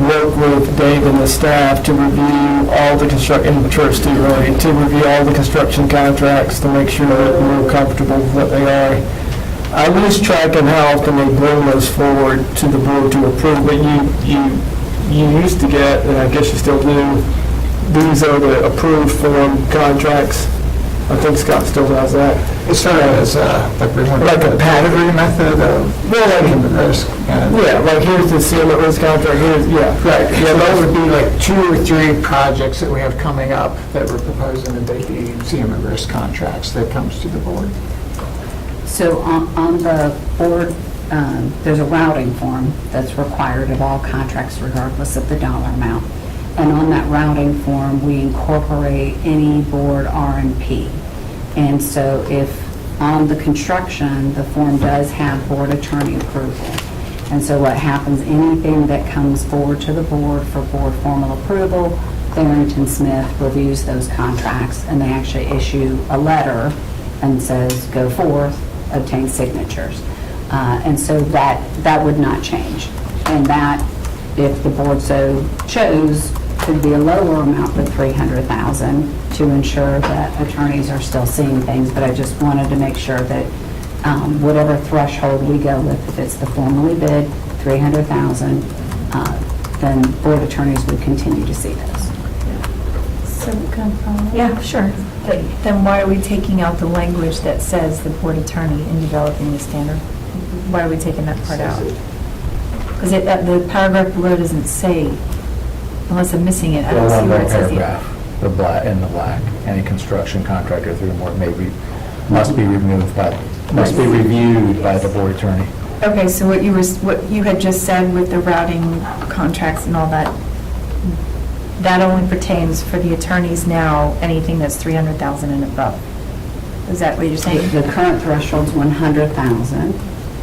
work with Dave and the staff to review all the construction, and the church too, really, to review all the construction contracts to make sure that we're comfortable with what they are. I lose track of how often they bring those forward to the board to approve, but you used to get, and I guess you still do, these are the approved form contracts. I think Scott still does that. It's sort of as like a pedigree method of taking the risk. Yeah, like here's the CMA risk contract, Right, Yeah, so that those would be like 2 or 3 projects that we have coming up that we're proposing that they be CMA risk contracts that comes to the board. So on the board, there's a routing form that's required of all contracts regardless of the dollar amount. And on that routing form, we incorporate any board R&P. And so if on the construction, the form does have board attorney approval. And so what happens, anything that comes forward to the board for board formal approval, Clarington Smith reviews those contracts, and they actually issue a letter and says, go forth, obtain signatures. And so that would not change. And that, if the board so chose, could be a lower amount than 300,000 to ensure that attorneys are still seeing things. But I just wanted to make sure that whatever threshold we go with, if it's the formally bid, 300,000, then board attorneys would continue to see those. So, can I follow up? Yeah, sure. Then why are we taking out the language that says the board attorney in developing the standard? Why are we taking that part out? Because the paragraph below doesn't say, unless I'm missing it, I don't see where it says the... The black, in the black, any construction contractor through more must be reviewed by the board attorney. Okay, so what you had just said with the routing contracts and all that, that only pertains for the attorneys now, anything that's 300,000 and above. Is that what you're saying? The current threshold's 100,000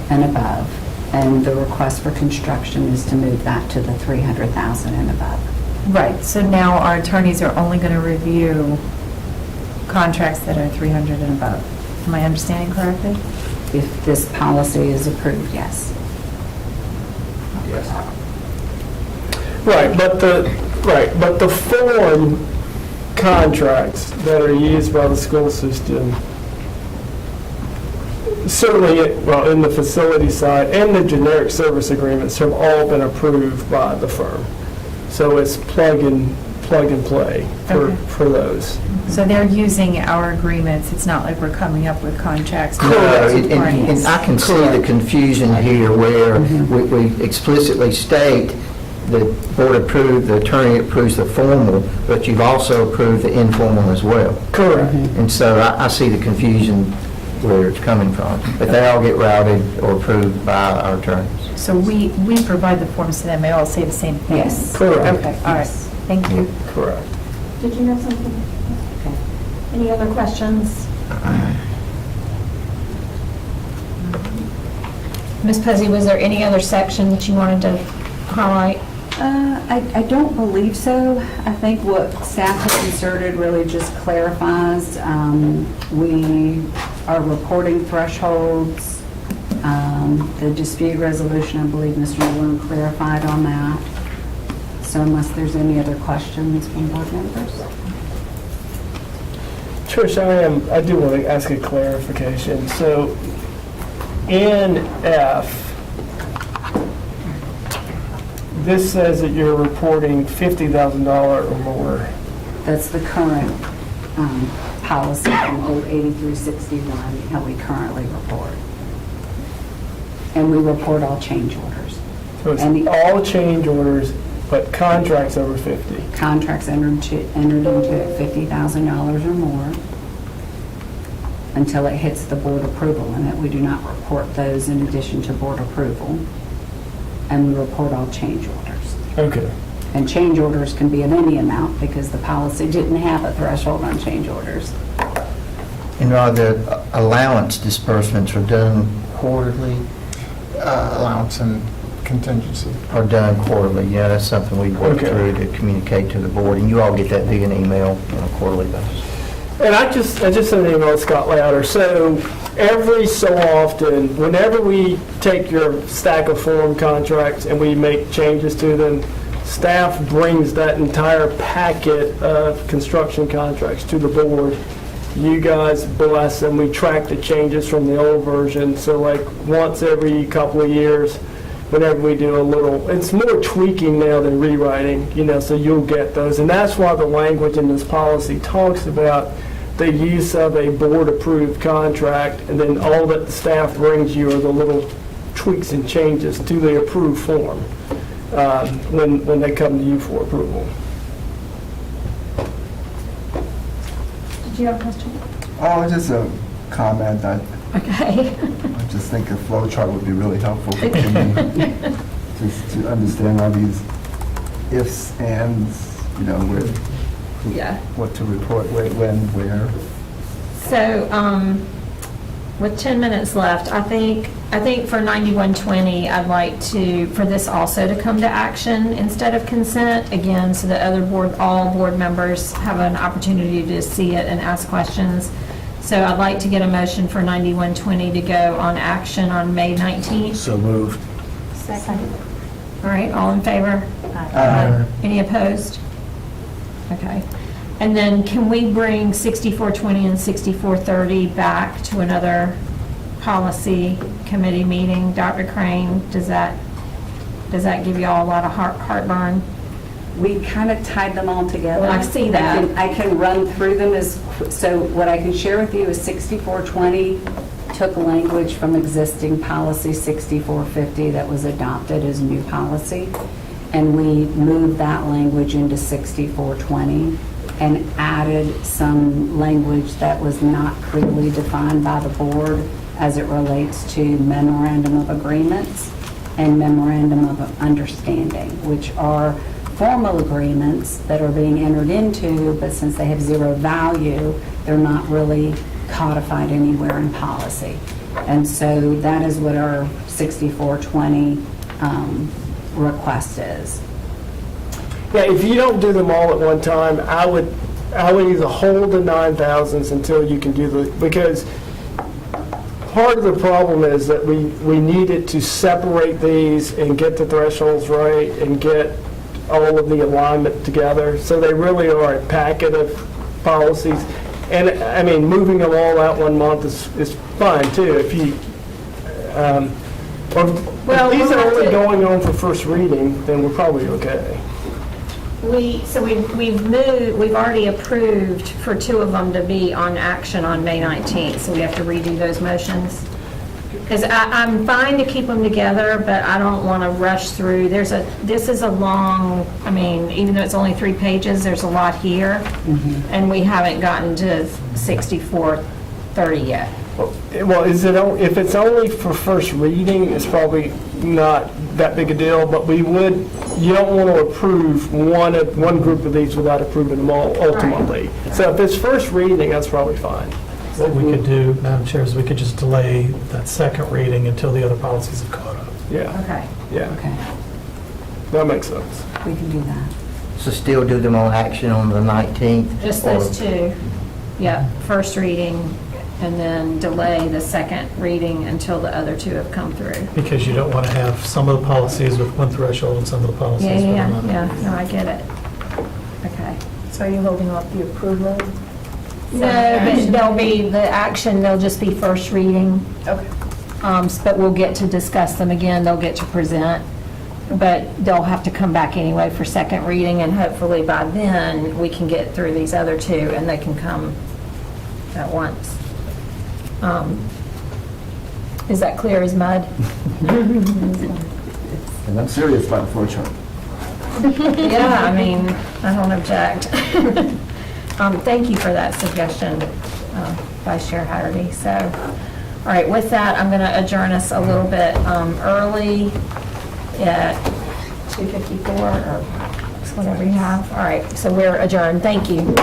and above, and the request for construction is to move that to the 300,000 and above. Right, so now our attorneys are only going to review contracts that are 300 and above. Am I understanding correctly? If this policy is approved, yes. Right, but the form contracts that are used by the school system, certainly, well, in the facility side and the generic service agreements have all been approved by the firm. So it's plug and play for those. So they're using our agreements, it's not like we're coming up with contracts. Correct. And I can see the confusion here where we explicitly state the board approved, the attorney approves the formal, but you've also approved the informal as well. Correct. And so I see the confusion where it's coming from. But they all get routed or approved by our attorneys. So we provide the forms to them, they all say the same thing? Yes. Correct. Okay, all right, thank you. Correct. Did you have something? Okay. Any other questions? Ms. Puzzy, was there any other section that you wanted to highlight? I don't believe so. I think what staff has inserted really just clarifies, we are reporting thresholds, the dispute resolution, I believe Mr. Malone clarified on that. So unless there's any other questions from board members? Trish, I do want to ask a clarification. So in F, this says that you're reporting $50,000 or more. That's the current policy from old 8361, how we currently report. And we report all change orders. So it's And the- all change orders, but contracts over 50. Contracts entered into at $50,000 or more until it hits the board approval limit. We do not report those in addition to board approval. And we report all change orders. Okay. And change orders can be of any amount because the policy didn't have a threshold on change orders. And are the allowance disbursements are done quarterly? Allowance and contingency. Are done quarterly, yeah, that's something we work Okay. through to communicate to the board, and you all get that via an email on a quarterly basis. And I just sent an email to Scott Louder. So every so often, whenever we take your stack of form contracts and we make changes to them, staff brings that entire packet of construction contracts to the board. You guys bless them. We track the changes from the old version. So like once every couple of years, whenever we do a little, it's more tweaking now than rewriting, so you'll get those. And that's why the language in this policy talks about the use of a board-approved contract, and then all that the staff brings you are the little tweaks and changes to the approved form when they come to you for approval. Did you have a question? Oh, just a comment. I Okay. just think a flow chart would be really helpful for me, just to understand all these ifs, ands, Yeah. what to report, when, where. So, with 10 minutes left, I think for 9120, I'd like for this also to come to action instead of consent, again, so that all board members have an opportunity to see it and ask questions. So I'd like to get a motion for 9120 to go on action on May 19th. So moved. Second. All right, all in favor? Any opposed? Okay. And then can we bring 6420 and 6430 back to another policy committee meeting? Dr. Crane, does that give you all a lot of heartburn? We kind of tied them all together. Well, I see that. I can run through them so what I can share with you is 6420 took language from existing policy 6450 that was adopted as new policy, and we moved that language into 6420 and added some language that was not clearly defined by the board as it relates to memorandum of agreements and memorandum of understanding, which are formal agreements that are being entered into, but since they have zero value, they're not really codified anywhere in policy. And so that is what our 6420 request is. Yeah, if you don't do them all at one time, I would either hold the 9,000s until you can do because part of the problem is that we needed to separate these and get the thresholds right and get all of the alignment together. So they really are a packet of policies. And I mean, moving them all out 1 month is fine too. If you, if these are only going on for first reading, then we're probably okay. We've already approved for 2 of them to be on action on May 19th, so we have to redo those motions. Because I'm fine to keep them together, but I don't want to rush through. This is a long, even though it's only 3 pages, there's a lot here, and we haven't gotten to 6430 yet. Well, if it's only for first reading, it's probably not that big a deal, but you don't want to approve one group of these without approving them all ultimately. Right. So if it's first reading, that's probably fine. What we could do, Madam Chair, is we could just delay that second reading until the other policies have caught up. Yeah, Okay. yeah, Okay. that makes sense. We can do that. So still do them on action on the 19th? Just those two. Yeah, first reading, and then delay the second reading until the other two have come through. Because you don't want to have some of the policies with one threshold and some of the policies with another. Yeah, no, I get it. Okay. So are you holding off the approval? No, but they'll be, the action, they'll just be first reading. Okay. But we'll get to discuss them again, they'll get to present, but they'll have to come back anyway for second reading, and hopefully by then, we can get through these other two, and they can come at once. Is that clear as mud? And I'm serious about the flow chart. Yeah, I mean, I don't object. Thank you for that suggestion, Vice Chair Hatterdy. So, all right, with that, I'm going to adjourn us a little bit early at 2:54 or whatever you have. All right, so we're adjourned. Thank you.